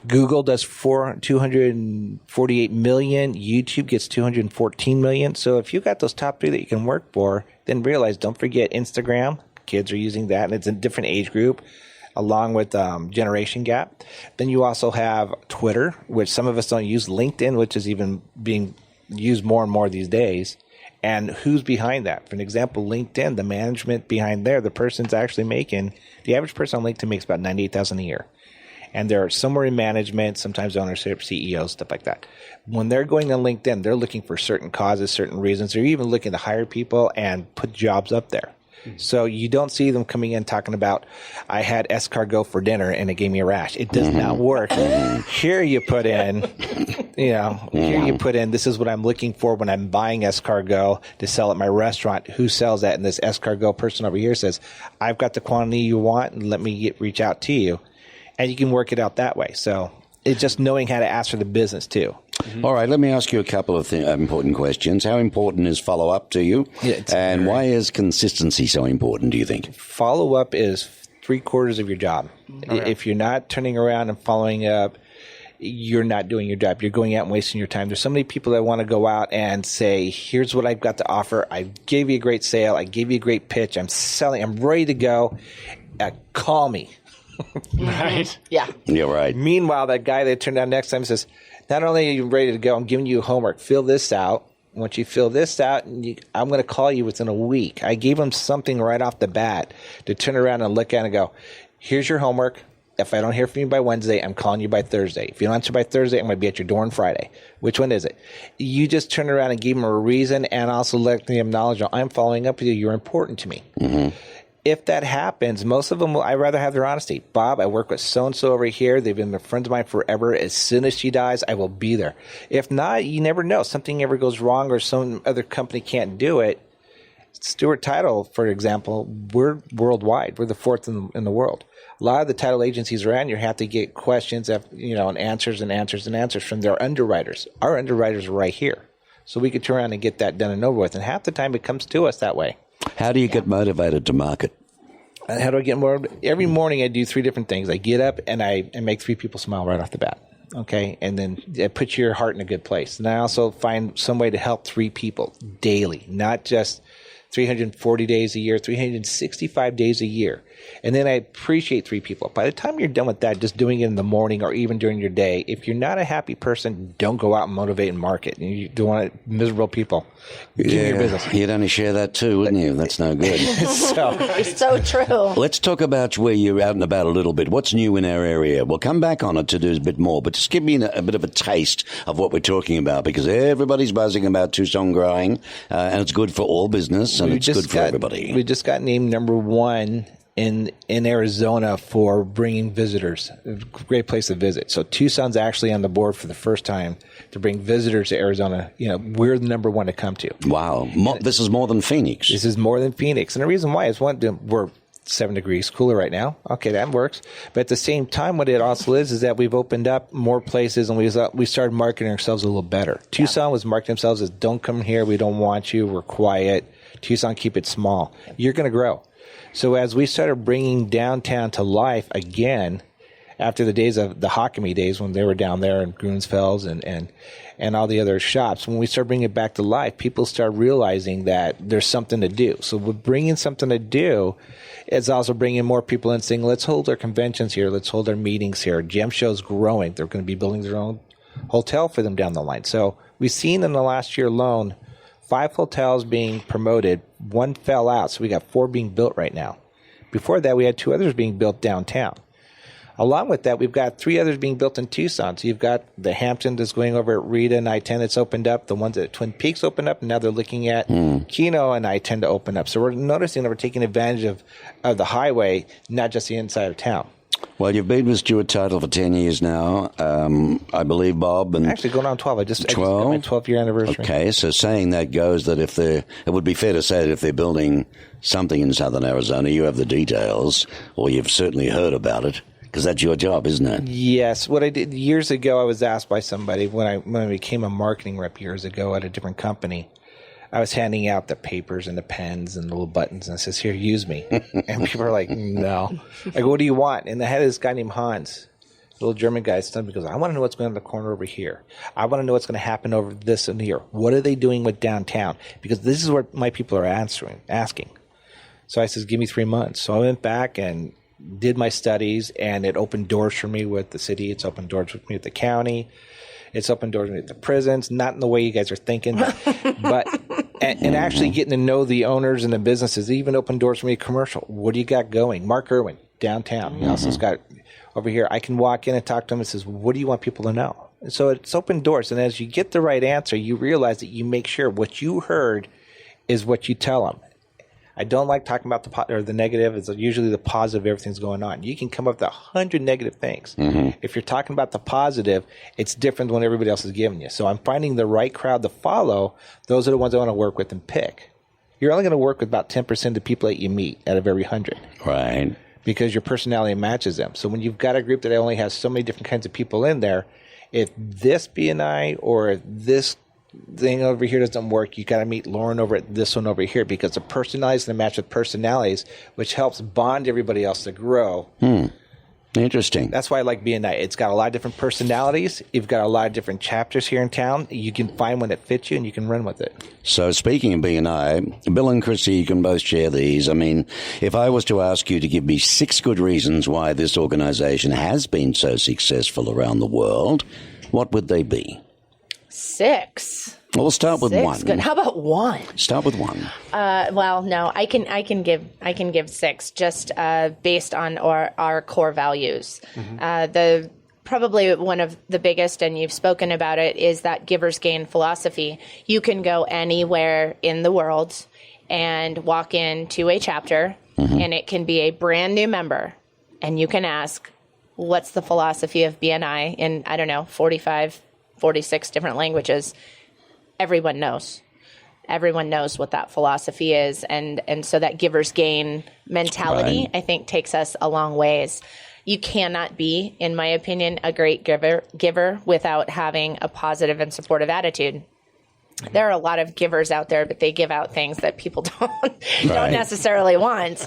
Google does 248 million. YouTube gets 214 million. So if you got those top 3 that you can work for, then realize, don't forget Instagram. Kids are using that, and it's a different age group, along with generation gap. Then you also have Twitter, which some of us don't use. LinkedIn, which is even being used more and more these days. And who's behind that? For an example, LinkedIn, the management behind there, the person's actually making, the average person on LinkedIn makes about $98,000 a year. And they're somewhere in management, sometimes ownership, CEOs, stuff like that. When they're going on LinkedIn, they're looking for certain causes, certain reasons. They're even looking to hire people and put jobs up there. So you don't see them coming in talking about, I had escargot for dinner and it gave me a rash. It does not work. Here you put in, this is what I'm looking for when I'm buying escargot to sell at my restaurant. Who sells that? And this escargot person over here says, I've got the quantity you want and let me reach out to you. And you can work it out that way. So it's just knowing how to ask for the business too. All right, let me ask you a couple of important questions. How important is follow-up to you? And why is consistency so important, do you think? Follow-up is 3/4 of your job. Okay. If you're not turning around and following up, you're not doing your job. You're going out and wasting your time. There's so many people that want to go out and say, here's what I've got to offer. I gave you a great sale. I gave you a great pitch. I'm selling. I'm ready to go. Call me. Right. Yeah. You're right. Meanwhile, that guy that turned down next time says, not only are you ready to go, I'm giving you homework. Fill this out. Once you fill this out, I'm going to call you within a week. I gave him something right off the bat to turn around and look at and go, here's your homework. If I don't hear from you by Wednesday, I'm calling you by Thursday. If you don't answer by Thursday, I'm going to be at your door on Friday. Which one is it? You just turn around and give him a reason and also let them acknowledge, I'm following up with you. You're important to me. Mm-hmm. If that happens, most of them, I'd rather have their honesty. Bob, I work with so-and-so over here. They've been friends of mine forever. As soon as she dies, I will be there. If not, you never know. Something ever goes wrong or some other company can't do it. Stewart Title, for example, we're worldwide. We're the fourth in the world. A lot of the title agencies around here have to get questions, and answers from their underwriters. Our underwriters are right here. So we could turn around and get that done and over with. And half the time it comes to us that way. How do you get motivated to market? How do I get more? Every morning I do 3 different things. I get up and I make 3 people smile right off the bat. Okay. And then it puts your heart in a good place. And I also find some way to help 3 people daily, not just 340 days a year, 365 days a year. And then I appreciate 3 people. By the time you're done with that, just doing it in the morning or even during your day, if you're not a happy person, don't go out and motivate and market. You don't want miserable people. Give me your business. You'd only share that too, wouldn't you? That's no good. It's so true. Let's talk about where you're out and about a little bit. What's new in our area? We'll come back on it to do a bit more, but just give me a bit of a taste of what we're talking about, because everybody's buzzing about Tucson growing, and it's good for all business, and it's good for everybody. We just got named number 1 in Arizona for bringing visitors. A great place to visit. So Tucson's actually on the board for the first time to bring visitors to Arizona. We're the number 1 to come to. Wow. This is more than Phoenix. This is more than Phoenix. And the reason why is, we're 7 degrees cooler right now. Okay, that works. But at the same time, what it also is that we've opened up more places and we started marketing ourselves a little better. Tucson was marketing themselves as, don't come here. We don't want you. We're quiet. Tucson, keep it small. You're going to grow. So as we started bringing downtown to life again, after the days of the Hockamy days when they were down there in Gruensfelds and all the other shops, when we started bringing it back to life, people start realizing that there's something to do. So with bringing something to do, it's also bringing more people in saying, let's hold our conventions here. Let's hold our meetings here. Gem Show's growing. They're going to be building their own hotel for them down the line. So we've seen in the last year alone, 5 hotels being promoted, 1 fell out, so we got 4 being built right now. Before that, we had 2 others being built downtown. Along with that, we've got 3 others being built in Tucson. So you've got the Hampton that's going over at Rita and I-10 that's opened up, the ones at Twin Peaks opened up, and now they're looking at Keno and I-10 to open up. So we're noticing that we're taking advantage of the highway, not just the inside of town. Well, you've been with Stewart Title for 10 years now, I believe, Bob. And actually, going on 12. I just got my 12-year anniversary. Okay, so saying that goes that it would be fair to say that if they're building something in southern Arizona, you have the details, or you've certainly heard about it, because that's your job, isn't it? Yes. What I did years ago, I was asked by somebody when I became a marketing rep years ago at a different company. I was handing out the papers and the pens and the little buttons, and I says, here, use me. And people are like, no. I go, what do you want? And I had this guy named Hans, a little German guy, goes, I want to know what's going on in the corner over here. I want to know what's going to happen over this and here. What are they doing with downtown? Because this is what my people are asking. So I says, give me 3 months. So I went back and did my studies, and it opened doors for me with the city. It's opened doors with me with the county. It's opened doors with the prisons, not in the way you guys are thinking, but and actually getting to know the owners and the businesses. It even opened doors for me commercial. What do you got going? Mark Irwin, downtown. He also got over here. I can walk in and talk to him and says, what do you want people to know? And so it's open doors. And as you get the right answer, you realize that you make sure what you heard is what you tell them. I don't like talking about the negative. It's usually the positive. Everything's going on. You can come up with 100 negative things. If you're talking about the positive, it's different than what everybody else is giving you. So I'm finding the right crowd to follow. Those are the ones I want to work with and pick. You're only going to work with about 10% of the people that you meet out of every 100. Right. Because your personality matches them. So when you've got a group that only has so many different kinds of people in there, if this BNI or this thing over here doesn't work, you got to meet Lauren over at this one over here, because the personalities and the match with personalities, which helps bond everybody else to grow. Interesting. That's why I like BNI. It's got a lot of different personalities. You've got a lot of different chapters here in town. You can find one that fits you and you can run with it. So speaking of BNI, Bill and Chrissy, you can both share these. I mean, if I was to ask you to give me 6 good reasons why this organization has been so successful around the world, what would they be? 6. Well, we'll start with 1. Good. How about 1? Start with 1. Well, no, I can give 6 just based on our core values. The probably one of the biggest, and you've spoken about it, is that givers gain philosophy. You can go anywhere in the world and walk into a chapter, and it can be a brand new member, and you can ask, what's the philosophy of BNI in, 45, 46 different languages. Everyone knows. Everyone knows what that philosophy is. And so that giver's gain mentality, I think, takes us a long ways. You cannot be, in my opinion, a great giver without having a positive and supportive attitude. There are a lot of givers out there, but they give out things that people don't necessarily want.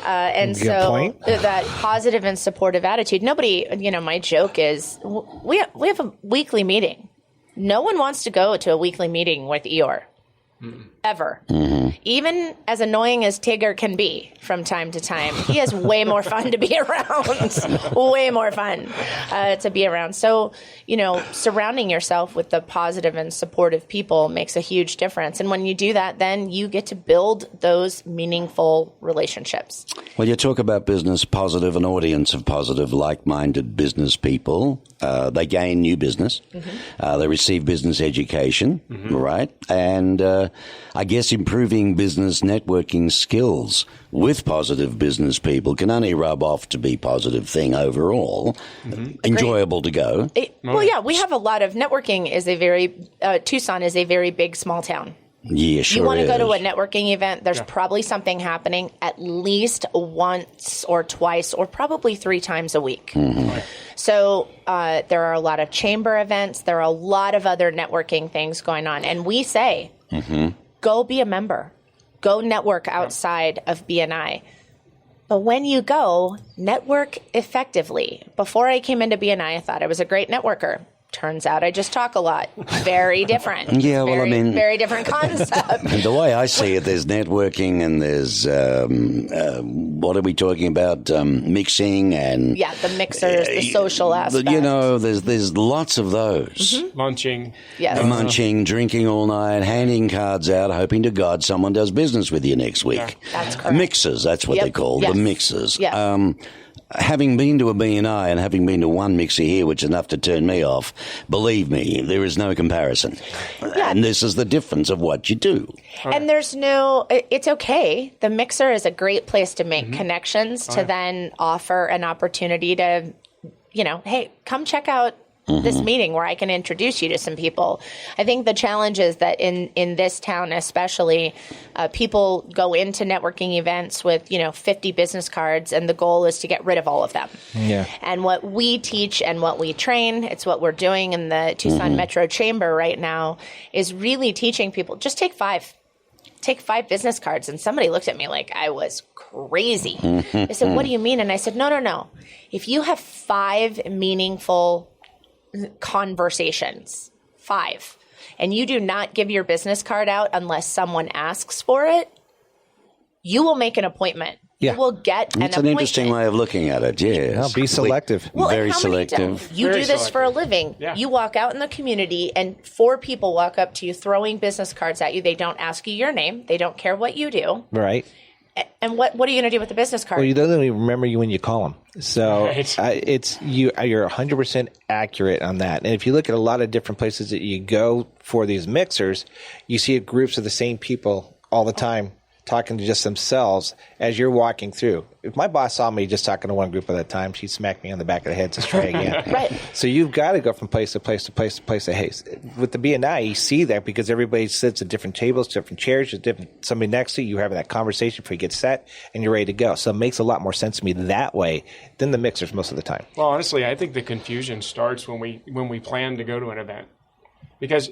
And Good so point. That positive and supportive attitude, nobody, my joke is we have a weekly meeting. No one wants to go to a weekly meeting with Eeyore. Ever. Even as annoying as Tigger can be from time to time, he is way more fun to be around. Way more fun to be around. So, surrounding yourself with the positive and supportive people makes a huge difference. And when you do that, then you get to build those meaningful relationships. Well, you talk about business positive, an audience of positive, like-minded business people. They gain new business. They receive business education, right? And I guess improving business networking skills with positive business people can only rub off to be positive thing overall. Enjoyable to go. We have a lot of networking. Tucson is a very big small town. Yeah, sure. You want to is. go to a networking event, there's probably something happening at least once or twice or probably 3 times a week. So there are a lot of chamber events. There are a lot of other networking things going on. And we say, go be a member. Go network outside of BNI. But when you go, network effectively. Before I came into BNI, I thought I was a great networker. Turns out I just talk a lot. Very different. Yeah, well, very different concept. The way I see it, there's networking and there's, what are we talking about? Mixing and... Yeah, the mixers, the social aspect. There's lots of those. Munching. Yes. Munching, drinking all night, handing cards out, hoping to God someone does business with you next week. Yeah, that's correct. Mixers, that's what they're called, the mixers. Yes. Having been to a BNI and having been to one mixer here, which is enough to turn me off, believe me, there is no comparison. Yeah. And this is the difference of what you do. And it's okay. The mixer is a great place to make connections, to then offer an opportunity to, hey, come check out this meeting where I can introduce you to some people. I think the challenge is that in this town especially, people go into networking events with, 50 business cards, and the goal is to get rid of all of them. Yeah. And what we teach and what we train, it's what we're doing in the Tucson Metro Chamber right now, is really teaching people, just take 5. Take 5 business cards. And somebody looked at me like I was crazy. They said, what do you mean? And I said, no. If you have 5 meaningful conversations, 5, and you do not give your business card out unless someone asks for it, you will make an appointment Yeah. You will get an It's an interesting way of looking at it, yeah. Be selective. Well, Very and how many selective. you Very do this for a selective. living. Yeah. You walk out in the community and 4 people walk up to you throwing business cards at you. They don't ask you your name. They don't care what you do. Right. And what are you going to do with the business card? Well, you don't even remember you when you call them. So Right. you're 100% accurate on that. And if you look at a lot of different places that you go for these mixers, you see groups of the same people all the time talking to just themselves as you're walking through. If my boss saw me just talking to one group at a time, she'd smack me on the back of the head to try again. Right. So you've got to go from place to place to place to place. Hey, with the B&I, you see that because everybody sits at different tables, different chairs, there's somebody next to you. You're having that conversation before you get set, and you're ready to go. So it makes a lot more sense to me that way than the mixers most of the time. Well, honestly, I think the confusion starts when we plan to go to an event, because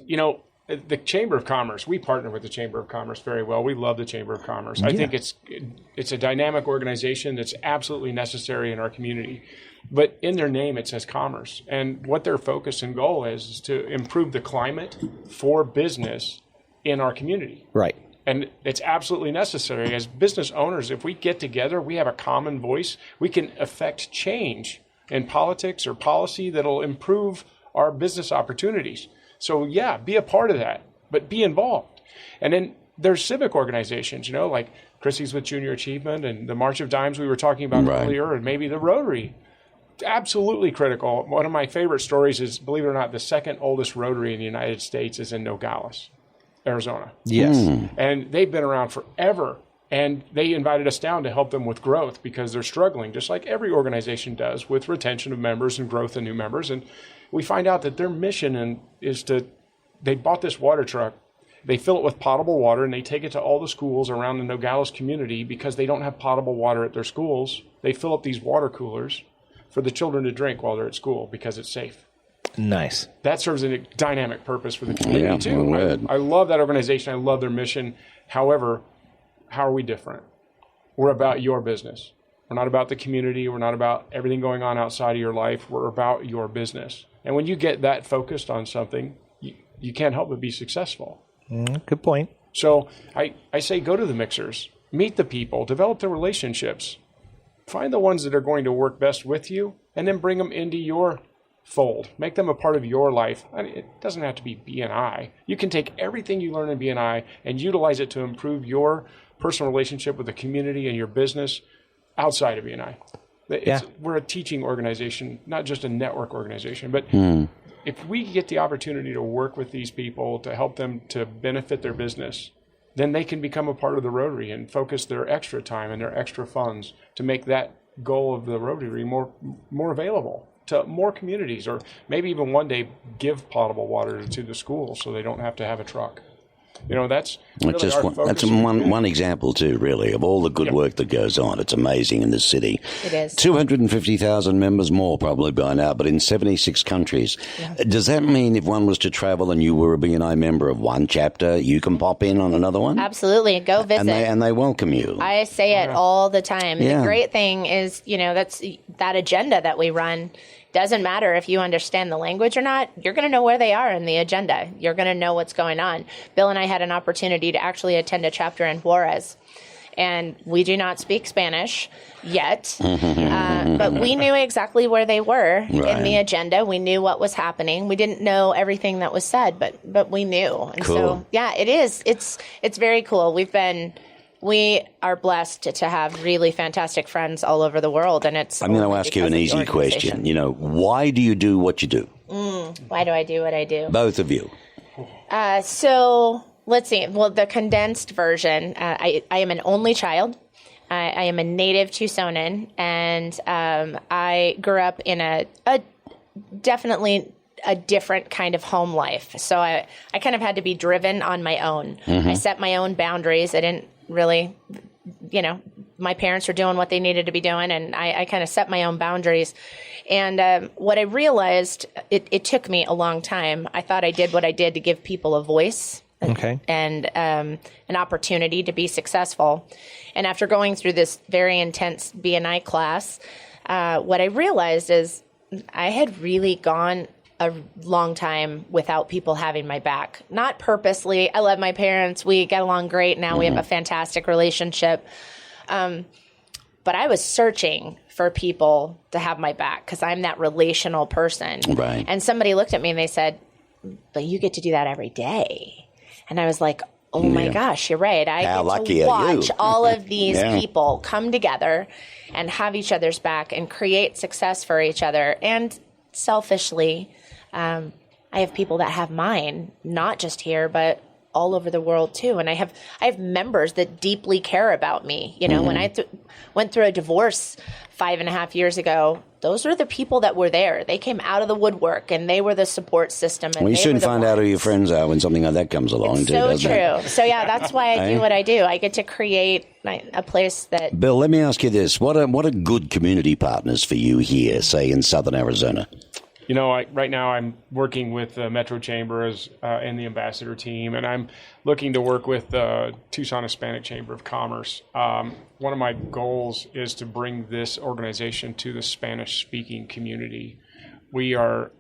the Chamber of Commerce, we partner with the Chamber of Commerce very well. We love the Chamber of Commerce. I think it's a dynamic organization that's absolutely necessary in our community. But in their name, it says commerce. And what their focus and goal is to improve the climate for business in our community. Right. And it's absolutely necessary. As business owners, if we get together, we have a common voice, we can affect change in politics or policy that'll improve our business opportunities. So yeah, be a part of that, but be involved. And then there's civic organizations, like Chrissy's with Junior Achievement and the March of Dimes we were talking about earlier, and maybe the Rotary. Absolutely critical. One of my favorite stories is, believe it or not, the second oldest Rotary in the United States is in Nogales, Arizona. Yes. And they've been around forever. And they invited us down to help them with growth because they're struggling, just like every organization does, with retention of members and growth of new members. And we find out that their mission is they bought this water truck, they fill it with potable water, and they take it to all the schools around the Nogales community because they don't have potable water at their schools. They fill up these water coolers for the children to drink while they're at school because it's safe. Nice. That serves a dynamic purpose for the community, too. well read. I love that organization. I love their mission. However, how are we different? We're about your business. We're not about the community. We're not about everything going on outside of your life. We're about your business. And when you get that focused on something, you can't help but be successful. Good point. So I say go to the mixers, meet the people, develop the relationships, find the ones that are going to work best with you, and then bring them into your fold. Make them a part of your life. It doesn't have to be B&I. You can take everything you learn in B&I and utilize it to improve your personal relationship with the community and your business outside of B&I. We're a teaching organization, not just a network organization. But if we get the opportunity to work with these people to help them to benefit their business, then they can become a part of the Rotary and focus their extra time and their extra funds to make that goal of the Rotary more available to more communities, or maybe even one day give potable water to the schools so they don't have to have a truck. That's really just our one, focus. that's one example too, really, of all the good work that goes on. It's amazing in this city. It is. 250,000 members more probably by now, but in 76 countries. Does that mean if one was to travel and you were a B&I member of one chapter, you can pop in on another one? Absolutely. Go visit. And they welcome you. I say it all the time. Yeah. The great thing is, that's that agenda that we run. Doesn't matter if you understand the language or not, you're going to know where they are in the agenda. You're going to know what's going on. Bill and I had an opportunity to actually attend a chapter in Juarez. And we do not speak Spanish yet, but we knew exactly where they were in the agenda. We knew what was happening. We didn't know everything that was said, but we knew. And so, it is. It's very cool. We are blessed to have really fantastic friends all over the world, and I'm going to ask you an easy question. Why do you do what you do? Why do I do what I do? Both of you. So let's see. Well, the condensed version. I am an only child. I am a native Tucsonan, and I grew up in a definitely a different kind of home life. So I kind of had to be driven on my own. I set my own boundaries. I didn't really, my parents were doing what they needed to be doing, and I kind of set my own boundaries. And what I realized, it took me a long time. I thought I did what I did to give people a voice and an opportunity to be successful. And after going through this very intense B&I class, what I realized is I had really gone a long time without people having my back. Not purposely. I love my parents. We get along great now. We have a fantastic relationship. But I was searching for people to have my back because I'm that relational person. Right. And somebody looked at me and they said, but you get to do that every day. And I was like, oh my gosh, you're right. I How get lucky to are you? watch all of these people come together and have each other's back and create success for each other. And selfishly, I have people that have mine, not just here, but all over the world too. And I have members that deeply care about me. You know, when I went through a divorce 5.5 years ago, those are the people that were there. They came out of the woodwork and they were the support system. And Well, you they soon were the find out who ones. your friends are when something like that comes along, too, So doesn't true. it? So yeah, that's why I do what I do. I get to create a place that. Bill, let me ask you this. What are good community partners for you here, say, in southern Arizona? You know, right now I'm working with the Metro Chamber and the ambassador team, and I'm looking to work with the Tucson Hispanic Chamber of Commerce. One of my goals is to bring this organization to the Spanish-speaking community. We are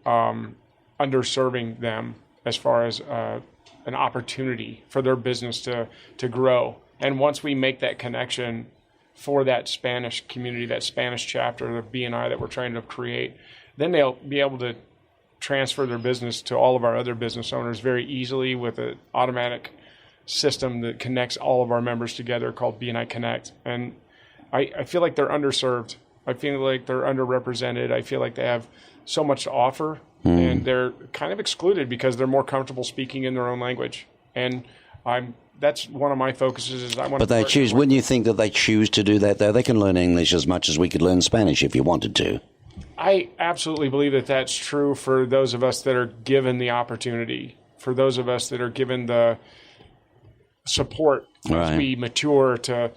underserving them as far as an opportunity for their business to grow. And once we make that connection for that Spanish community, that Spanish chapter of BNI that we're trying to create, then they'll be able to transfer their business to all of our other business owners very easily with an automatic system that connects all of our members together called BNI Connect. And I feel like they're underserved. I feel like they're underrepresented. I feel like they have so much to offer, and they're kind of excluded because they're more comfortable speaking in their own language. And that's one of my focuses. Is I want. But they choose. Wouldn't you think that they choose to do that, though? They can learn English as much as we could learn Spanish if you wanted to. I absolutely believe that that's true for those of us that are given the opportunity, for those of us that are given the support as we mature to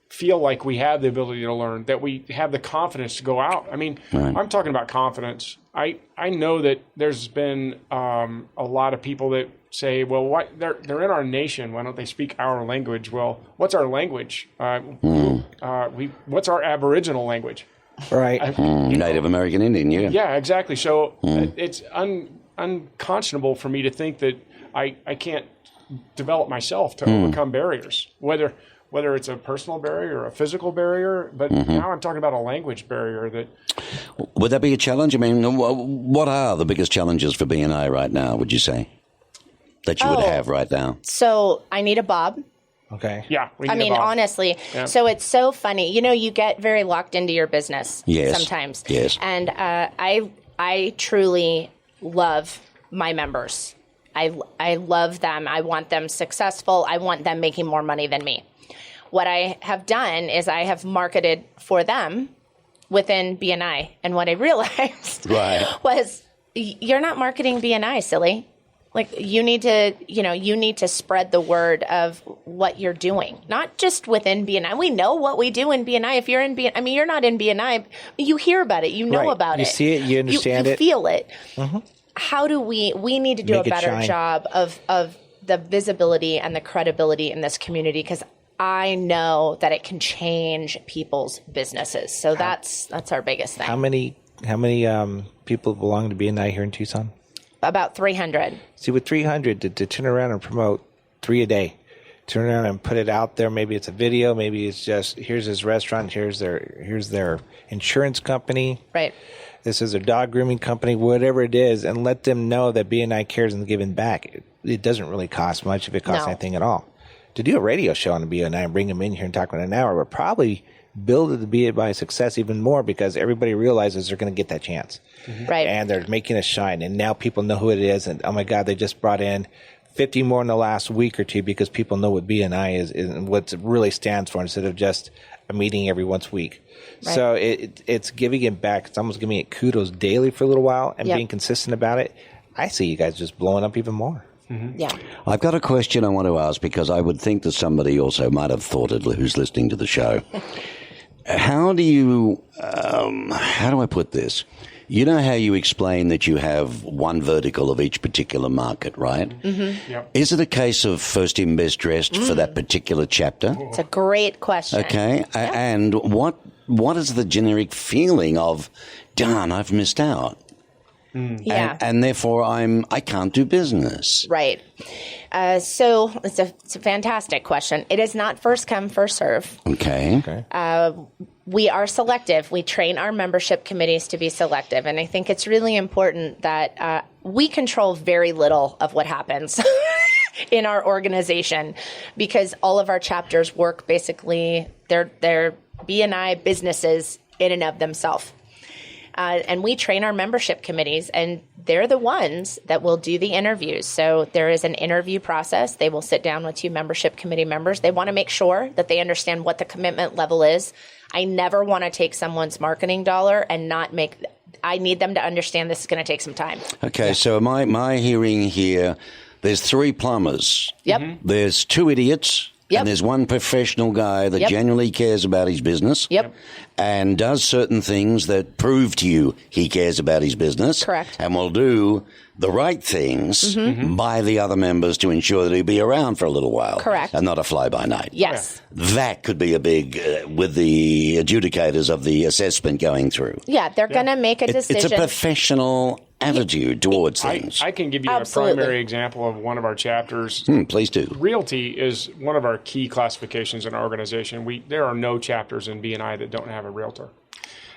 feel like we have the ability to learn, that we have the confidence to go out. I mean, I'm talking about confidence. I know that there's been a lot of people that say, well, they're in our nation. Why don't they speak our language? Well, what's our language? What's our Aboriginal language? Right. Native American Indian, yeah. Yeah, exactly. So it's unconscionable for me to think that I can't develop myself to overcome barriers, whether it's a personal barrier or a physical barrier. But now I'm talking about a language barrier that. Would that be a challenge? I mean, what are the biggest challenges for BNI right now, would you say, that you would have right now? So I need a Bob. Okay. Yeah. Honestly. Yeah. So it's so funny. You know, you get very locked into your business sometimes. Yes. And I truly love my members. I love them. I want them successful. I want them making more money than me. What I have done is I have marketed for them within BNI. And what I realized was you're not marketing BNI, silly. Like you need to spread the word of what you're doing, not just within BNI. We know what we do in BNI. If you're in BNI, I mean, you're not in BNI. You hear about it. You know about it. You see it. You understand it. You feel it. Mm-hmm. How do we need to do a better job of the visibility and the credibility in this community? Because I know that it can change people's businesses. So that's our biggest thing. How many people belong to BNI here in Tucson? About 300. See, with 300, to turn around and promote 3 a day, turn around and put it out there. Maybe it's a video. Maybe it's just, here's his restaurant. Here's their insurance company. Right. This is their dog grooming company, whatever it is, and let them know that BNI cares and giving back. It doesn't really cost much if it costs anything at all. To do a radio show on the BNI and bring them in here and talk about an hour would probably build the BNI success even more because everybody realizes they're going to get that chance. Mm-hmm. Right. And they're making it shine. And now people know who it is. And, oh, my God, they just brought in 50 more in the last week or two because people know what BNI is and what it really stands for instead of just a meeting every once a week. Right. So it's giving it back. It's almost giving it kudos daily for a little while and being consistent about it. I see you guys just blowing up even more. Mm-hmm. Yeah. I've got a question I want to ask because I would think that somebody also might have thought it who's listening to the show. How do I put this? You know how you explain that you have one vertical of each particular market, right? Mm-hmm. Yep. Is it a case of first in, best dressed for that particular chapter? It's a great question. Okay. Yeah. And what is the generic feeling of, darn, I've missed out? Yeah. And therefore I can't do business. Right. So it's a fantastic question. It is not first come, first serve. Okay. we are selective. We train our membership committees to be selective. And I think it's really important that we control very little of what happens in our organization, because all of our chapters work basically, they're B&I businesses in and of themselves. And we train our membership committees, and they're the ones that will do the interviews. So there is an interview process. They will sit down with 2 membership committee members. They want to make sure that they understand what the commitment level is. I never want to take someone's marketing dollar and not make – I need them to understand this is going to take some time. Okay, so my hearing here, there's 3 plumbers. Yep. There's 2 idiots. Yep. And there's one professional guy that genuinely cares about his business. Yep. And does certain things that prove to you he cares about his business. Correct. And will do the right things by the other members to ensure that he'll be around for a little while. Correct. And not a fly-by-night. Yes. That could be a big, with the adjudicators of the assessment going through. Yeah, they're going to make a decision. It's a professional attitude towards things. I can give you Absolutely. a primary example of one of our chapters. Please do. Realty is one of our key classifications in our organization. There are no chapters in B&I that don't have a realtor.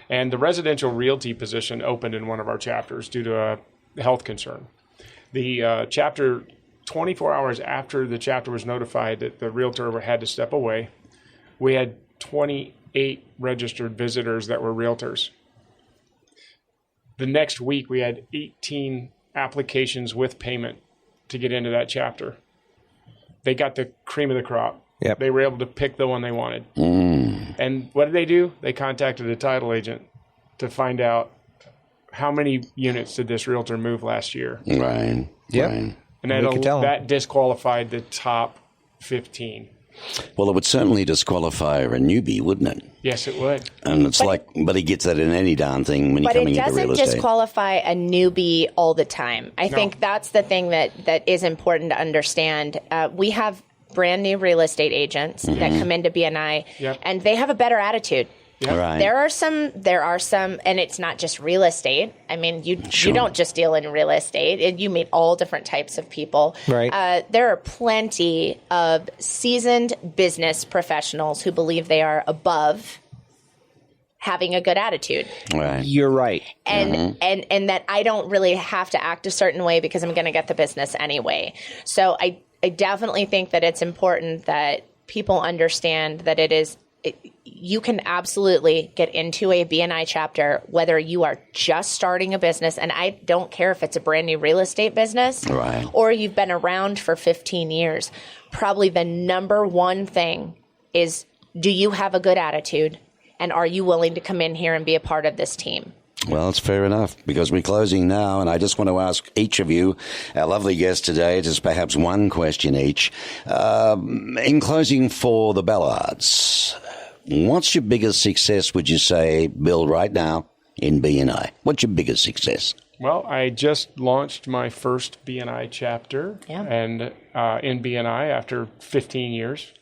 And the residential realty position opened in one of our chapters due to a health concern. The chapter, 24 hours after the chapter was notified that the realtor had to step away, we had 28 registered visitors that were realtors. The next week, we had 18 applications with payment to get into that chapter. They got the cream of the crop. Yep. They were able to pick the one they wanted. And what did they do? They contacted a title agent to find out how many units did this realtor move last year. Right. Yep. Right. And that disqualified the top 15. Well, it would certainly disqualify a newbie, wouldn't it? Yes, it would. And it's but he gets that in any darn thing when you're coming into real estate. But it doesn't disqualify a newbie all the time. I think that's the thing that is important to understand. We have brand new real estate agents that come into BNI, and they have a better attitude. Yep. Right. There are some, and it's not just real estate. I mean, you don't just deal in real estate. You meet all different types of people. Right. There are plenty of seasoned business professionals who believe they are above having a good attitude. Right. You're right. And that I don't really have to act a certain way because I'm going to get the business anyway. So I definitely think that it's important that people understand that you can absolutely get into a BNI chapter, whether you are just starting a business, and I don't care if it's a brand new real estate business, right, or you've been around for 15 years. Probably the number one thing is, do you have a good attitude, and are you willing to come in here and be a part of this team? Well, it's fair enough, because we're closing now, and I just want to ask each of you, our lovely guests today, just perhaps one question each. In closing for the Ballards, what's your biggest success, would you say, Bill, right now in BNI? What's your biggest success? Well, I just launched my first BNI chapter and in BNI after 15 years.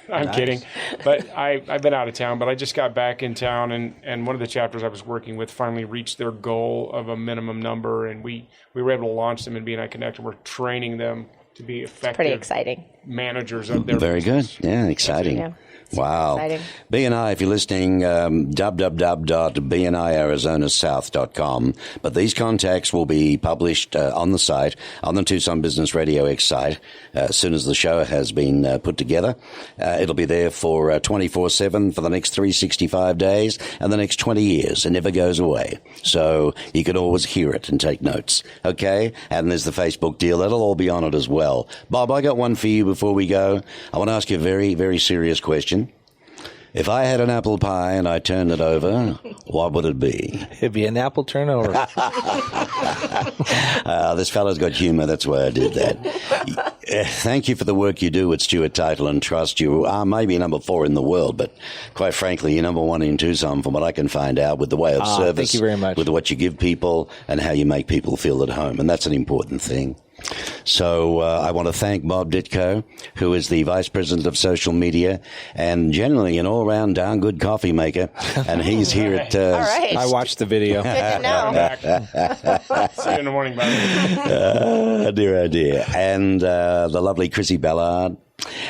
I'm kidding. But I've been out of town, but I just got back in town, and one of the chapters I was working with finally reached their goal of a minimum number, and we were able to launch them in BNI Connect, and we're training them to be effective Pretty exciting managers of their business. Good. Yeah, exciting. Yeah. Wow. Exciting. BNI, if you're listening, www.bniarizonasouth.com. But these contacts will be published on the site, on the Tucson Business Radio X site, as soon as the show has been put together. It'll be there for 24/7 for the next 365 days and the next 20 years. It never goes away. So you can always hear it and take notes. Okay? And there's the Facebook deal. That'll all be on it as well. Bob, I got one for you before we go. I want to ask you a very, very serious question. If I had an apple pie and I turned it over, what would it be? It'd be an apple turnover. This fellow's got humor. That's why I did that. Thank you for the work you do with Stewart Title and Trust. You are maybe number 4 in the world, but quite frankly, you're number 1 in Tucson from what I can find out with the way of service. Thank you very much. With what you give people and how you make people feel at home. And that's an important thing. So I want to thank Bob Ditko, who is the Vice President of Social Media and generally an all-round darn good coffee maker. And he's here at... All right. I watched the video. Good to know. See you in the morning, buddy. Dear, oh dear. And the lovely Chrissy Ballard.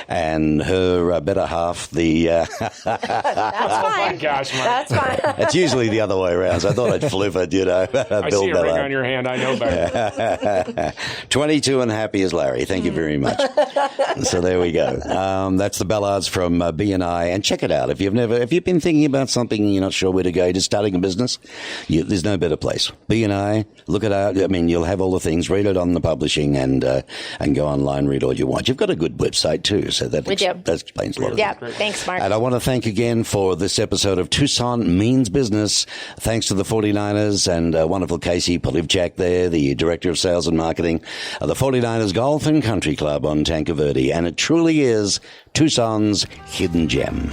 and her better half, the... That's fine. Oh, my gosh, Mark. That's fine. It's usually the other way around, so I thought I'd flip it, I see a ring on your hand. I know better. 22 and happy as Larry. Thank you very much. So there we go. That's the Ballards from BNI. And check it out. If you've been thinking about something and you're not sure where to go, just starting a business, there's no better place. BNI, look it out. I mean, you'll have all the things. Read it on the publishing and go online, read all you want. You've got a good website too, so that explains a lot of Yeah, things. thanks, Mark. And I want to thank again for this episode of Tucson Means Business. Thanks to the 49ers and wonderful Casey Polivchak there, the Director of Sales and Marketing of the 49ers Golf and Country Club on Tanque Verde. And it truly is Tucson's hidden gem.